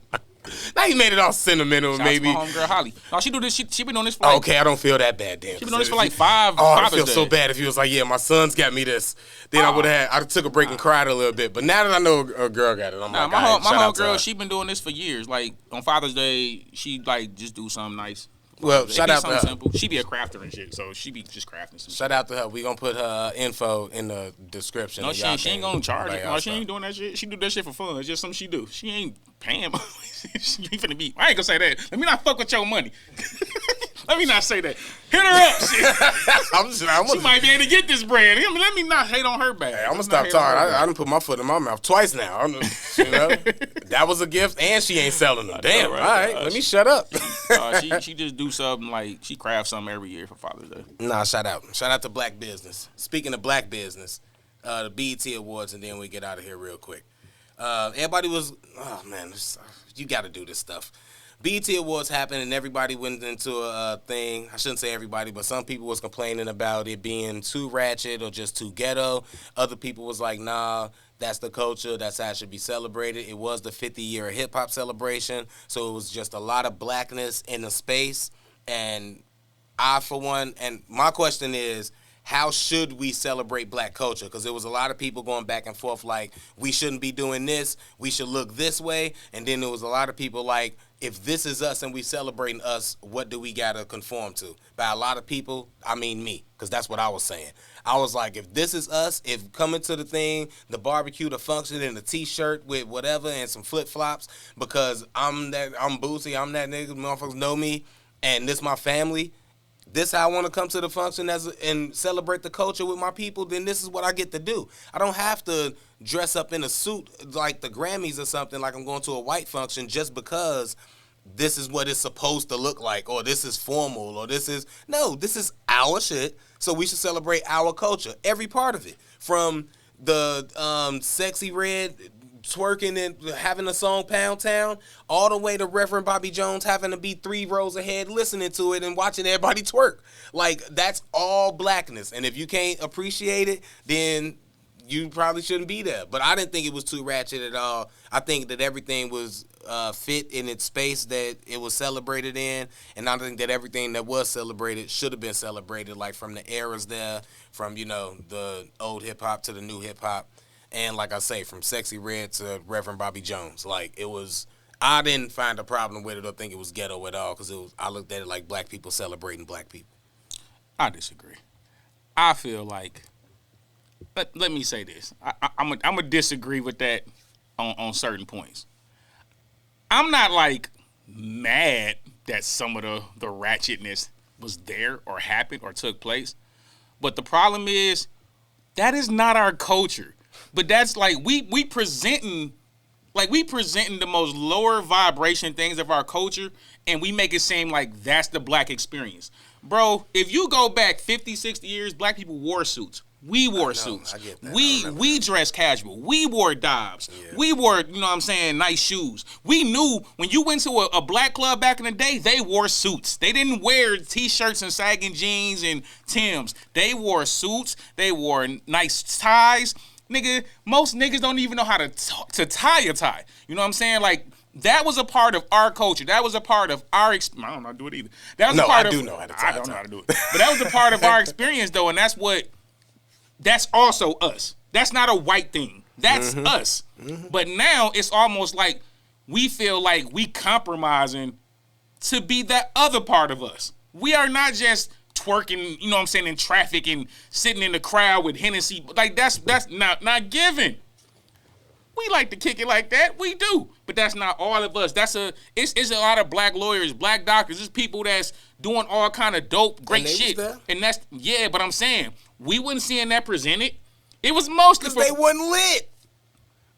Now you made it all sentimental, Shout maybe. Out to my homegirl Holly. No, she do this. She been doing this for like. Okay, I don't feel that bad, damn. She been doing this for like 5 Father's Day. I feel so bad if he was like, yeah, my son's got me this. Then I took a break and cried a little bit. But now that I know a girl got it, I'm like, my homegirl, she been doing this for years. Like on Father's Day, she like just do something nice. Well, shout out to her. Simple. She be a crafter and shit, so she be just crafting some Shout out to her. We gonna put her info in the description. No, she ain't gonna charge it. No, she ain't doing that shit. She do that shit for fun. It's just something she do. She ain't paying. She ain't finna be. I ain't gonna say that. Let me not fuck with your money. Let me not say that. Hit her up. Shit. She might be able to get this brand. Let me not hate on her back. Hey, I'm gonna stop talking. I done put my foot in my mouth twice now. That was a gift, and she ain't selling them. Damn. All right, let me shut up. She just do something like she crafts something every year for Father's Day. Nah, shout out to Black business. Speaking of Black business, the BET Awards, and then we get out of here real quick. Everybody was, oh man, you got to do this stuff. BET Awards happened and everybody went into a thing. I shouldn't say everybody, but some people was complaining about it being too ratchet or just too ghetto. Other people was like, nah, that's the culture. That's how it should be celebrated. It was the 50-year hip-hop celebration, so it was just a lot of blackness in the space. And I, for one, and my question is, how should we celebrate black culture? Because there was a lot of people going back and forth like, we shouldn't be doing this, we should look this way. And then there was a lot of people like, if this is us and we celebrating us, what do we got to conform to? By a lot of people, I mean me, because that's what I was saying. I was like, if this is us, if coming to the thing, the barbecue, the function, and a T-shirt with whatever and some flip-flops, because I'm Boosie, I'm that nigga, motherfuckers know me, and this my family, this how I want to come to the function and celebrate the culture with my people, then this is what I get to do. I don't have to dress up in a suit like the Grammys or something, like I'm going to a white function just because this is what it's supposed to look like, or this is formal, or this is our shit, so we should celebrate our culture, every part of it, from the Sexy Red twerking and having a song Pound Town, all the way to Reverend Bobby Jones having to be 3 rows ahead listening to it and watching everybody twerk. Like, that's all blackness. And if you can't appreciate it, then you probably shouldn't be there. But I didn't think it was too ratchet at all. I think that everything was fit in its space that it was celebrated in, and I think that everything that was celebrated should have been celebrated, like from the eras there, from the old hip hop to the new hip hop, and like I say, from Sexy Red to Reverend Bobby Jones. Like it was, I didn't find a problem with it or think it was ghetto at all, because I looked at it like black people celebrating black people. I disagree. I feel like, let me say this. I'm gonna disagree with that on certain points. I'm not like mad that some of the ratchetness was there or happened or took place, but the problem is that is not our culture. But that's like we presenting the most lower vibration things of our culture, and we make it seem like that's the black experience. Bro, if you go back 50, 60 years, black people wore suits. We wore suits. I get that. We dressed casual. We wore Dobbs. Yeah. We wore, nice shoes. We knew when you went to a black club back in the day, they wore suits. They didn't wear T-shirts and sagging jeans and Timbs. They wore suits. They wore nice ties. Nigga, most niggas don't even know how to tie a tie. You know what I'm saying? Like, that was a part of our culture. That was a part of our experience. I don't know how to do it either. That was a part I of, do know how to tie. I don't know how to do it. But that was a part of our experience, though, and that's also us. That's not a white thing. That's us. Mm-hmm. But now it's almost like we feel like we compromising to be that other part of us. We are not just twerking, in traffic and sitting in the crowd with Hennessy. Like, that's not given. We like to kick it like that. We do. But that's not all of us. It's a lot of black lawyers, black doctors. It's people that's doing all kind of dope, great shit. And but I'm saying, we wasn't seeing that presented. It was mostly because they wasn't lit.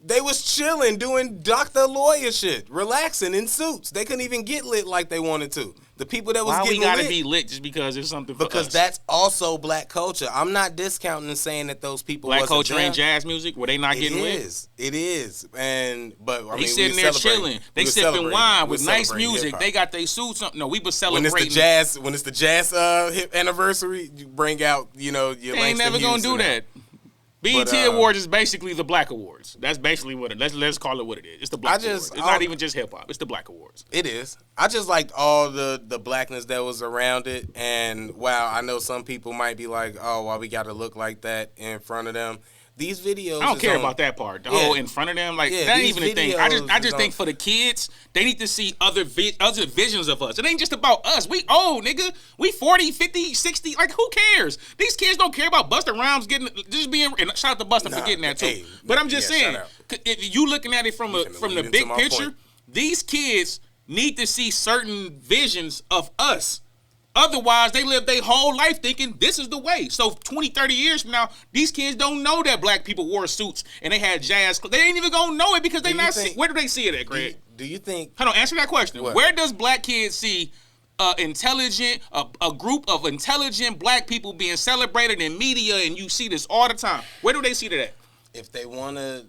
They was chilling, doing doctor lawyer shit, relaxing in suits. They couldn't even get lit like they wanted to. The people that was getting lit. Why we gotta be lit just because it's something for us? Because that's also black culture. I'm not discounting and saying that those people black wasn't culture there. and jazz music, were they not getting lit? It is. They sitting there chilling. They sipping wine with nice music. Hip-hop. They got their suits on. No, we was celebrating. When it's the jazz hip anniversary, you bring out, your They ain't never gonna do that. BET Awards is basically the Black Awards. That's basically what it is. Let's call it what it is. It's the Black Awards. It's not even just hip-hop. It's the Black Awards. It is. I just liked all the blackness that was around it. And, wow, I know some people might be like, oh, why we got to look like that in front of them. These videos. I don't care about that part. The whole in front of them, that ain't even a thing. I just think for the kids, they need to see other visions of us. It ain't just about us. We old, nigga. We 40, 50, 60. Like, who cares? These kids don't care about Busta Rhymes being. And shout out to Busta for getting that too. But I'm just saying, if you looking at it from the big picture, these kids need to see certain visions of us. Otherwise, they live their whole life thinking this is the way. So 20, 30 years from now, these kids don't know that black people wore suits and they had jazz. They ain't even going to know it because they not see. Where do they see it at, Greg? Do you think? Hold on, answer that question. What? Where does black kids see a group of intelligent black people being celebrated in media, and you see this all the time? Where do they see that at? If they want to.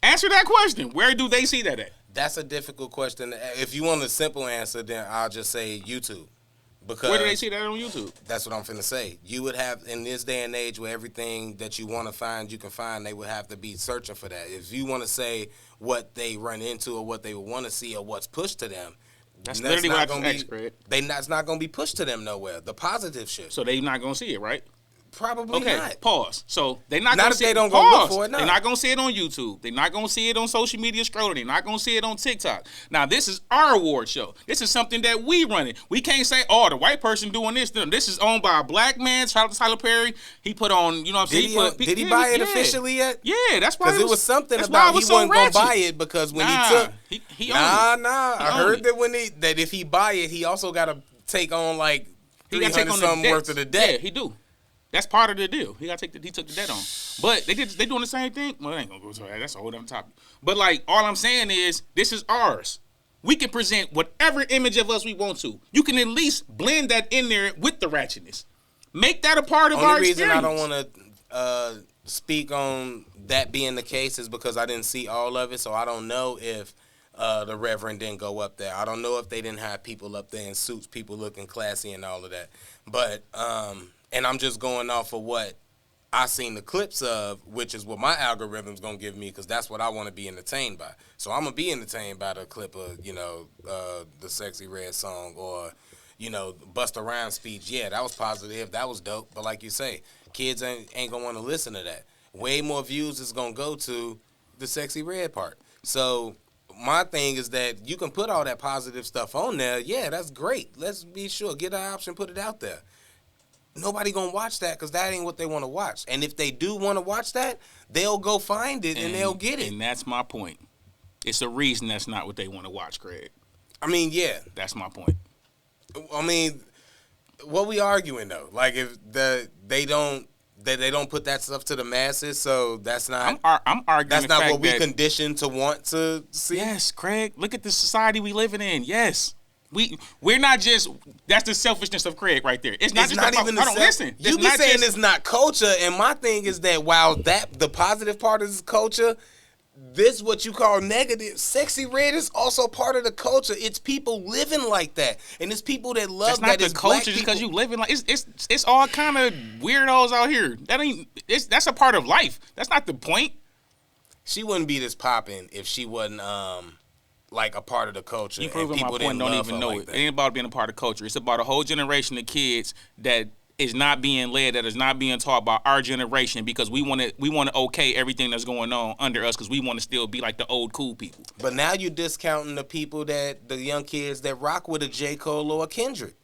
Answer that question. Where do they see that at? That's a difficult question. If you want a simple answer, then I'll just say YouTube. Because where do they see that on YouTube? That's what I'm finna say. You would have, in this day and age where everything that you want to find, you can find, they would have to be searching for that. If you want to say what they run into or what they would want to see or what's pushed to them, that's literally what I just asked, It's not going to be pushed to them nowhere. The positive shit. So they not going to see it, right? Probably not. Pause. So they're not going to see it. Not if they don't go look for it, no. They're not going to see it on YouTube. They're not going to see it on social media scrolling. They're not going to see it on TikTok. Now, this is our award show. This is something that we run it. We can't say, oh, the white person doing this. This is owned by a black man, Shout out to Tyler Perry. He put on, you know what I'm saying? Did he buy it officially yet? Yeah, that's why. Because it was something about he wasn't going to buy it because when he took. He owned it. I heard that if he buy it, he also got to take on like 300 something worth of the debt. Yeah, he do. That's part of the deal. He took the debt on. But they doing the same thing. Well, I ain't gonna go to that. That's a whole other topic. But like, all I'm saying is, this is ours. We can present whatever image of us we want to. You can at least blend that in there with the ratchetness. Make that a part of our experience. The only reason I don't want to speak on that being the case is because I didn't see all of it, so I don't know if the Reverend didn't go up there. I don't know if they didn't have people up there in suits, people looking classy and all of that. But and I'm just going off of what I seen the clips of, which is what my algorithm's gonna give me, because that's what I want to be entertained by. So I'm gonna be entertained by the clip of, the Sexy Red song, or, Busta Rhymes speech. Yeah, that was positive. That was dope. But like you say, kids ain't gonna want to listen to that. Way more views is gonna go to the Sexy Red part. So my thing is that you can put all that positive stuff on there. Yeah, that's great. Let's be sure. Get an option, put it out there. Nobody gonna watch that because that ain't what they want to watch. And if they do want to watch that, they'll go find it and they'll get it. And that's my point. It's a reason that's not what they want to watch, Craig. I mean, yeah. That's my point. I mean, what we arguing though? Like, if they don't put that stuff to the masses, so that's not. I'm arguing. That's not what we conditioned to want to see. Yes, Craig. Look at the society we living in. Yes. We're not just, that's the selfishness of Craig right there. It's not even the listen. You be saying it's not culture, and my thing is that while the positive part is culture, this what you call negative. Sexy Red is also part of the culture. It's people living like that, and it's people that love that. It's not the culture just because you living like it's all kind of weirdos out here. That's a part of life. That's not the point. She wouldn't be this popping if she wasn't like a part of the culture. You proving my point. Don't even know it. It ain't about being a part of culture. It's about a whole generation of kids that is not being led, that is not being taught by our generation, because we want to okay everything that's going on under us, because we want to still be like the old cool people. But now you're discounting the people the young kids that rock with a J. Cole or a Kendrick.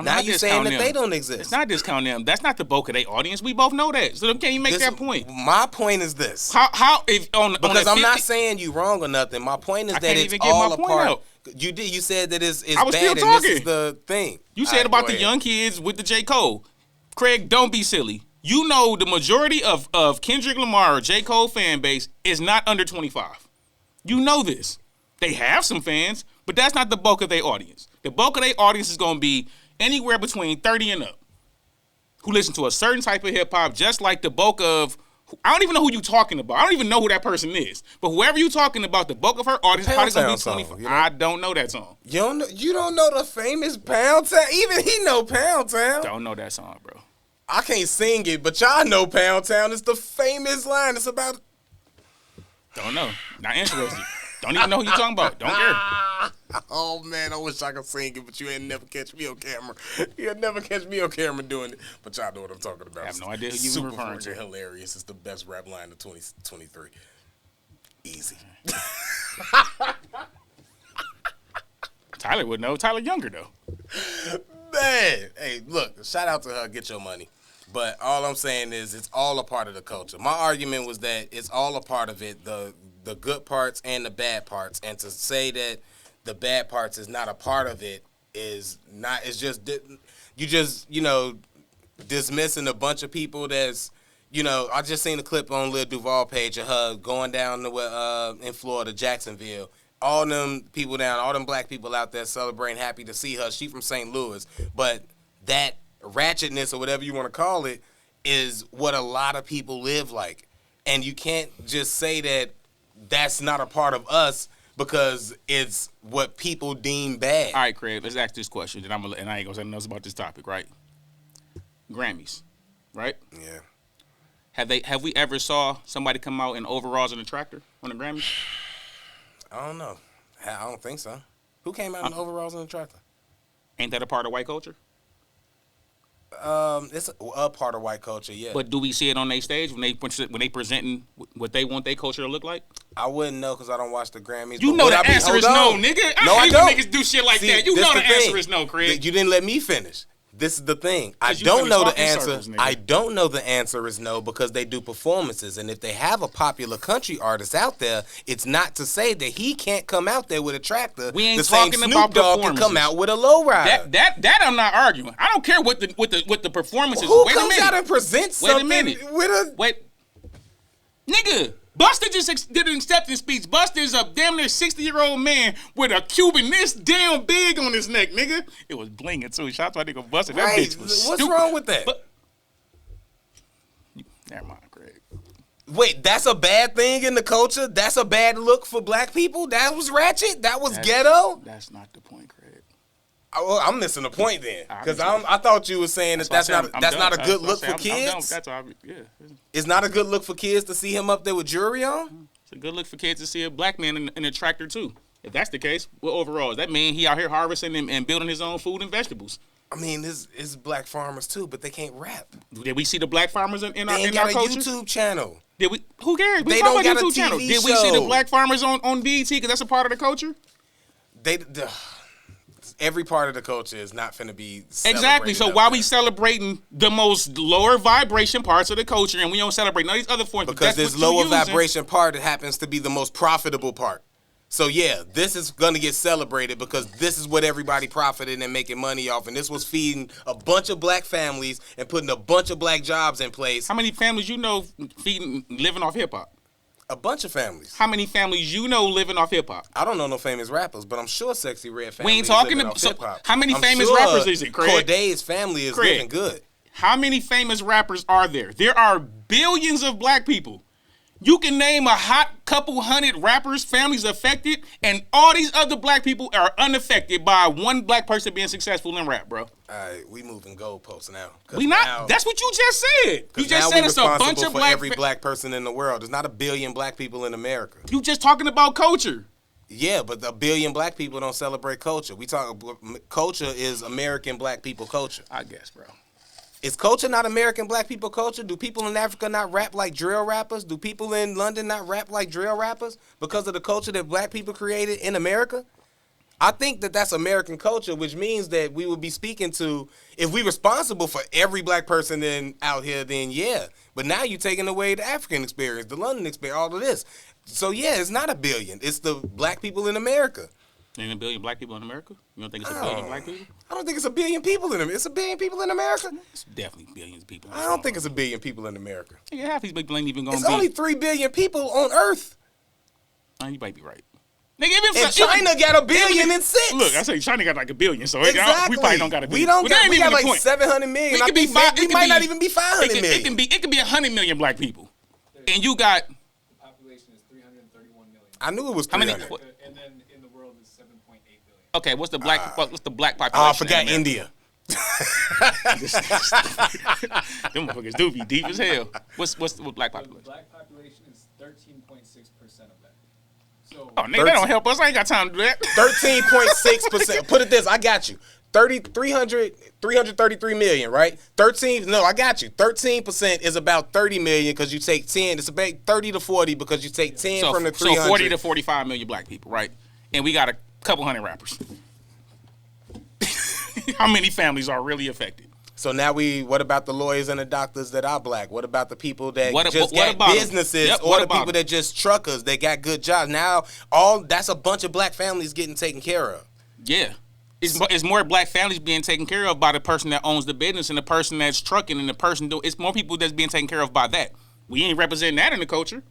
Now you're saying that they don't exist. It's not discounting them. That's not the bulk of their audience. We both know that. So can you make that point? My point is this. Because I'm not saying you wrong or nothing. My point is that it's all a part. You said that it's I was bad, still and talking. this is the thing. You said about the young kids with the J. Cole. Craig, don't be silly. You know the majority of Kendrick Lamar or J. Cole fan base is not under 25. You know this. They have some fans, but that's not the bulk of their audience. The bulk of their audience is going to be anywhere between 30 and up, who listen to a certain type of hip-hop, just like the bulk of, I don't even know who you talking about. I don't even know who that person is. But whoever you talking about, the bulk of her audience is probably going to be 25. You know? I don't know that song. You don't know the famous Pound Town? Even he know Pound Town. Don't know that song, bro. I can't sing it, but y'all know Pound Town. It's the famous line. It's about... Don't know. Not interested. Don't even know who you talking about. Don't care. Oh, man, I wish I could sing it, but you ain't never catch me on camera. You'll never catch me on camera doing it. But y'all know what I'm talking about. I have no idea who you were referring to. Hilarious. It's the best rap line of 2023. Easy. Tyler would know. Tyler younger, though. Man. Hey, look, shout out to her. Get your money. But all I'm saying is it's all a part of the culture. My argument was that it's all a part of it, the good parts and the bad parts. And to say that the bad parts is not a part of it is not, it's just, you just, dismissing a bunch of people that's, I just seen a clip on Lil Duval page of her going down to in Florida, Jacksonville. All them people down, all them black people out there celebrating, happy to see her. She from St. Louis. But that ratchetness or whatever you want to call it is what a lot of people live like. And you can't just say that that's not a part of us because it's what people deem bad. All right, Craig, let's ask this question, and I ain't going to say nothing else about this topic, right? Grammys, right? Yeah. Have we ever saw somebody come out in overalls and a tractor on the Grammys? I don't know. I don't think so. Who came out in overalls and a tractor? Ain't that a part of white culture? It's a part of white culture, yeah. But do we see it on their stage when they presenting what they want their culture to look like? I wouldn't know because I don't watch the Grammys. You know the answer is no, nigga. I hate when niggas do shit like that. You know the answer is no, Craig. You didn't let me finish. This is the thing. I don't know the answer. I don't know the answer is no because they do performances. And if they have a popular country artist out there, it's not to say that he can't come out there with a tractor. We ain't the same talking Snoop about Dogg can come out with a lowrider. That I'm not arguing. I don't care what the performance is. Who comes out and presents something with a... Wait. Nigga. Busta just did an acceptance speech. Busta is a damn near 60-year-old man with a Cuban this damn big on his neck, nigga. It was blinging too. Shout out to nigga Busta. That bitch was What's stupid. wrong with that? Never mind, Craig. Wait, that's a bad thing in the culture? That's a bad look for black people? That was ratchet? That was ghetto? That's not the point, Craig. Well, I'm missing the point then, because I thought you were saying that's not a good look for kids. It's not a good look for kids to see him up there with jewelry on. It's a good look for kids to see a black man in a tractor too. If that's the case, well, overall, is that man he out here harvesting and building his own food and vegetables? I mean, there's black farmers too, but they can't rap. Did we see the black farmers in our culture? They ain't got a YouTube channel. Did we? Who cares? They don't got a TV show. Did we see the black farmers on BET? Because that's a part of the culture. Every part of the culture is not finna be exactly. So why we celebrating the most lower vibration parts of the culture and we don't celebrate none of these other forms? Because this lower vibration part happens to be the most profitable part. So yeah, this is gonna get celebrated because this is what everybody profited and making money off, and this was feeding a bunch of black families and putting a bunch of black jobs in place. How many families you know living off hip hop? A bunch of families. How many families you know living off hip hop? I don't know no famous rappers, but I'm sure Sexy Red family. We ain't talking about hip hop. How many famous rappers is it, Craig? Corday's family is living good. How many famous rappers are there? There are billions of black people. You can name a hot couple hundred rappers, families affected, and all these other black people are unaffected by one black person being successful in rap, bro. All right, we moving goalposts now. We not. Now, that's what you just said. You just said it's a bunch of black. Every black person in the world. There's not a billion black people in America. You just talking about culture. Yeah, but a billion black people don't celebrate culture. We talk culture is American black people culture. I guess, bro. Is culture not American black people culture? Do people in Africa not rap like drill rappers? Do people in London not rap like drill rappers because of the culture that black people created in America? I think that that's American culture, which means that we would be speaking to, if we responsible for every black person out here, then yeah. But now you're taking away the African experience, the London experience, all of this. So yeah, it's not a billion. It's the black people in America. Ain't a billion black people in America? You don't think it's a billion black people? I don't think it's a billion people in America. It's a billion people in America. It's definitely billions of people. I don't think it's a billion people in America. Yeah, half these people ain't even going to be. It's only 3 billion people on Earth. You might be right. Nigga, and China got a billion and 6. Look, I say China got like a billion, so exactly. We probably don't got a billion. We got like 700 million. We might not even be 500 million. It could be 100 million black people. And you got... The population is 331 million. I knew it was 300. And then in the world is 7.8 billion. Okay, what's the black population? Oh, I forgot India. Them motherfuckers do be deep as hell. What's black population? The black population is 13.6% of that. So nigga, that don't help us. I ain't got time to do that. 13.6%. Put it this, I got you. 333 million, right? 13% is about 30 million because you take 10. It's about 30 to 40 because you take 10 from the 300. So 40 to 45 million black people, right? And we got a couple hundred rappers. How many families are really affected? So now what about the lawyers and the doctors that are black? What about the people that just got businesses or the people that just truckers that got good jobs? Now that's a bunch of black families getting taken care of. Yeah. It's more black families being taken care of by the person that owns the business and the person that's trucking and the person it's more people that's being taken care of by that. We ain't representing that in the culture.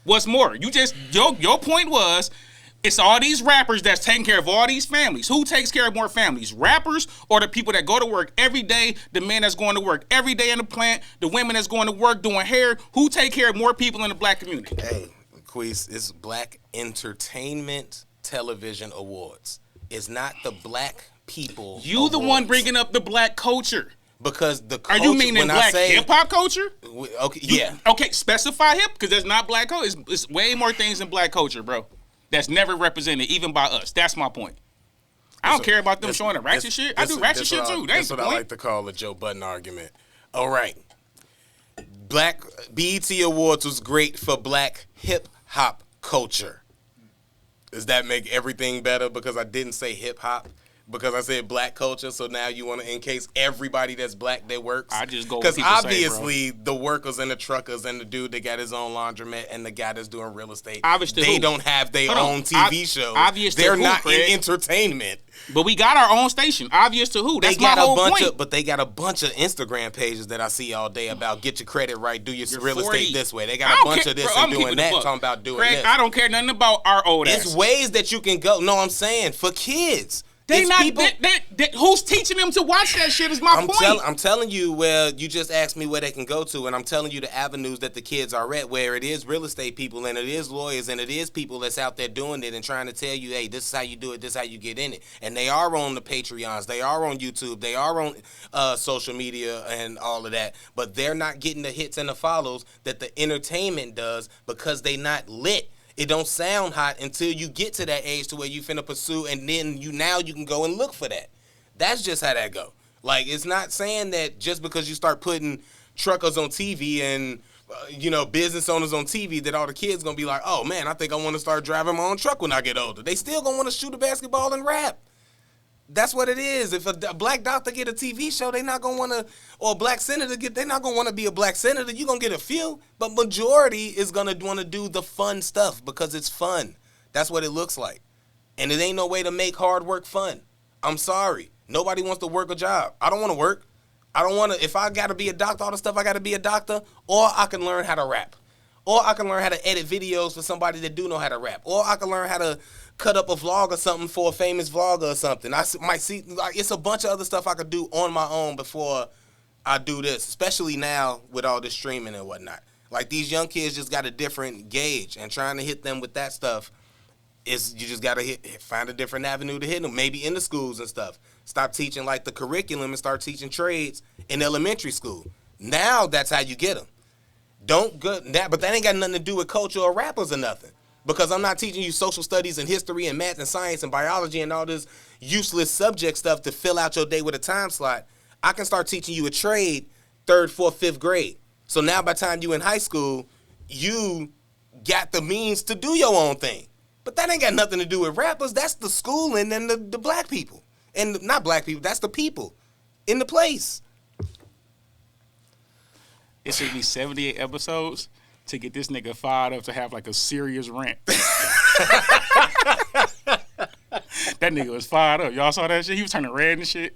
What's more, your point was it's all these rappers that's taking care of all these families. Who takes care of more families? Rappers or the people that go to work every day, the men that's going to work every day in the plant, the women that's going to work doing hair? Who take care of more people in the black community? Hey, Queese, it's Black Entertainment Television Awards. It's not the black people. You the one bringing up the black culture. Because the culture, are you meaning black hip hop culture? Okay, yeah. Okay, specify hip because that's not black culture. It's way more things than black culture, bro. That's never represented, even by us. That's my point. I don't care about them showing the ratchet shit. I do ratchet shit too. That's what I like to call a Joe Budden argument. All right. Black BET Awards was great for black hip hop culture. Does that make everything better because I didn't say hip hop? Because I said black culture, so now you want to encase everybody that's black that works? I just go because obviously the workers and the truckers and the dude that got his own laundromat and the guy that's doing real estate, they don't have their own TV shows. They're not in entertainment. But we got our own station. Obvious to who? That's my whole point. But they got a bunch of Instagram pages that I see all day about get your credit right, do your real estate this way. They got a bunch of this and doing that, talking about doing this. I don't care nothing about our old ass. It's ways that you can go. No, I'm saying for kids. They It's not. people- Who's teaching them to watch that shit? Is my point. I'm telling you where you just asked me where they can go to, and I'm telling you the avenues that the kids are at, where it is real estate people and it is lawyers and it is people that's out there doing it and trying to tell you, hey, this is how you do it, this is how you get in it. And they are on the Patreons, they are on YouTube, they are on social media and all of that, but they're not getting the hits and the follows that the entertainment does because they not lit. It don't sound hot until you get to that age to where you finna pursue, and then you can go and look for that. That's just how that go. Like, it's not saying that just because you start putting truckers on TV and business owners on TV that all the kids gonna be like, oh man, I think I want to start driving my own truck when I get older. They still gonna want to shoot a basketball and rap. That's what it is. If a black doctor get a TV show, they not gonna want to, or a black senator they not gonna want to be a black senator. You gonna get a few, but majority is gonna want to do the fun stuff because it's fun. That's what it looks like, and it ain't no way to make hard work fun. I'm sorry, nobody wants to work a job. I don't want to work. I don't want to. If I gotta be a doctor, all the stuff I gotta be a doctor, or I can learn how to rap, or I can learn how to edit videos for somebody that do know how to rap, or I can learn how to cut up a vlog or something for a famous vlogger or something. I might see, like, it's a bunch of other stuff I could do on my own before I do this, especially now with all this streaming and whatnot. Like, these young kids just got a different gauge, and trying to hit them with that stuff is, you just got to find a different avenue to hit them, maybe in the schools and stuff. Stop teaching, like, the curriculum and start teaching trades in elementary school. Now that's how you get them. But that ain't got nothing to do with culture or rappers or nothing. Because I'm not teaching you social studies and history and math and science and biology and all this useless subject stuff to fill out your day with a time slot. I can start teaching you a trade 3rd, 4th, 5th grade. So now by the time you in high school, you got the means to do your own thing. But that ain't got nothing to do with rappers. That's the schooling and the black people. And not black people, that's the people in the place. It should be 78 episodes to get this nigga fired up to have like a serious rant. That nigga was fired up. Y'all saw that shit? He was turning red and shit.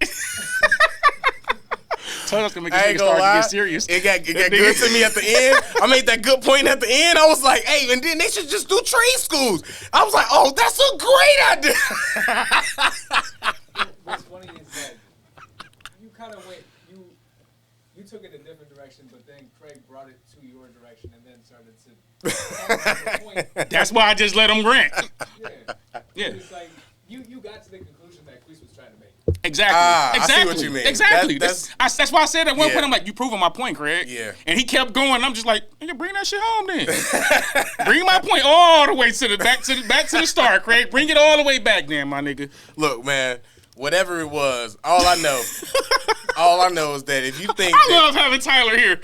Told us to make this nigga start to get serious. It got good to me at the end. I made that good point at the end. I was like, hey, and then they should just do trade schools. I was like, oh, that's a great idea. What's funny is that you kind of went, you took it a different direction, but then Craig brought it to your direction and then started to point. That's why I just let him rant. Yeah. It's like, you got to the conclusion that Queese was trying to make. Exactly. I see what you mean. Exactly. That's why I said at one point, I'm like, you proving my point, Craig. Yeah. And he kept going. I'm just like, nigga, bring that shit home then. Bring my point all the way to the back to the start, Craig. Bring it all the way back then, my nigga. Look, man, whatever it was, all I know is that if you think I love having Tyler here.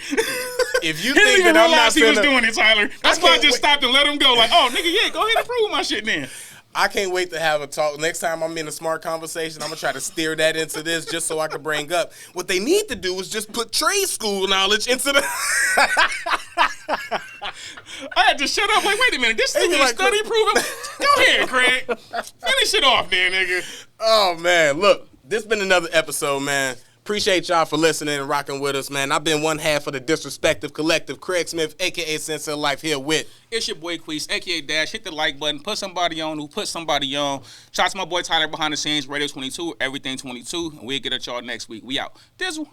If you He didn't think even that I'm realize not he was finna, doing it, Tyler. That's why I can't just wait. stopped and let him go. Like, oh, nigga, yeah, go ahead and prove my shit then. I can't wait to have a talk. Next time I'm in a smart conversation, I'm going to try to steer that into this just so I can bring up. What they need to do is just put trade school knowledge into the... I had to shut up. Like, wait a minute. This They be nigga like, study proving. Go ahead, Craig. Finish it off there, nigga. Oh, man. Look, this been another episode, man. Appreciate y'all for listening and rocking with us, man. I've been one half of the Disrespective Collective, Craig Smith, a.k.a. Sensei Life, here with... It's your boy Queese, a.k.a. Dash. Hit the like button. Put somebody on who put somebody on. Shout out to my boy Tyler behind the scenes, Radio 22, Everything 22. And we'll get at y'all next week. We out. Dizzle.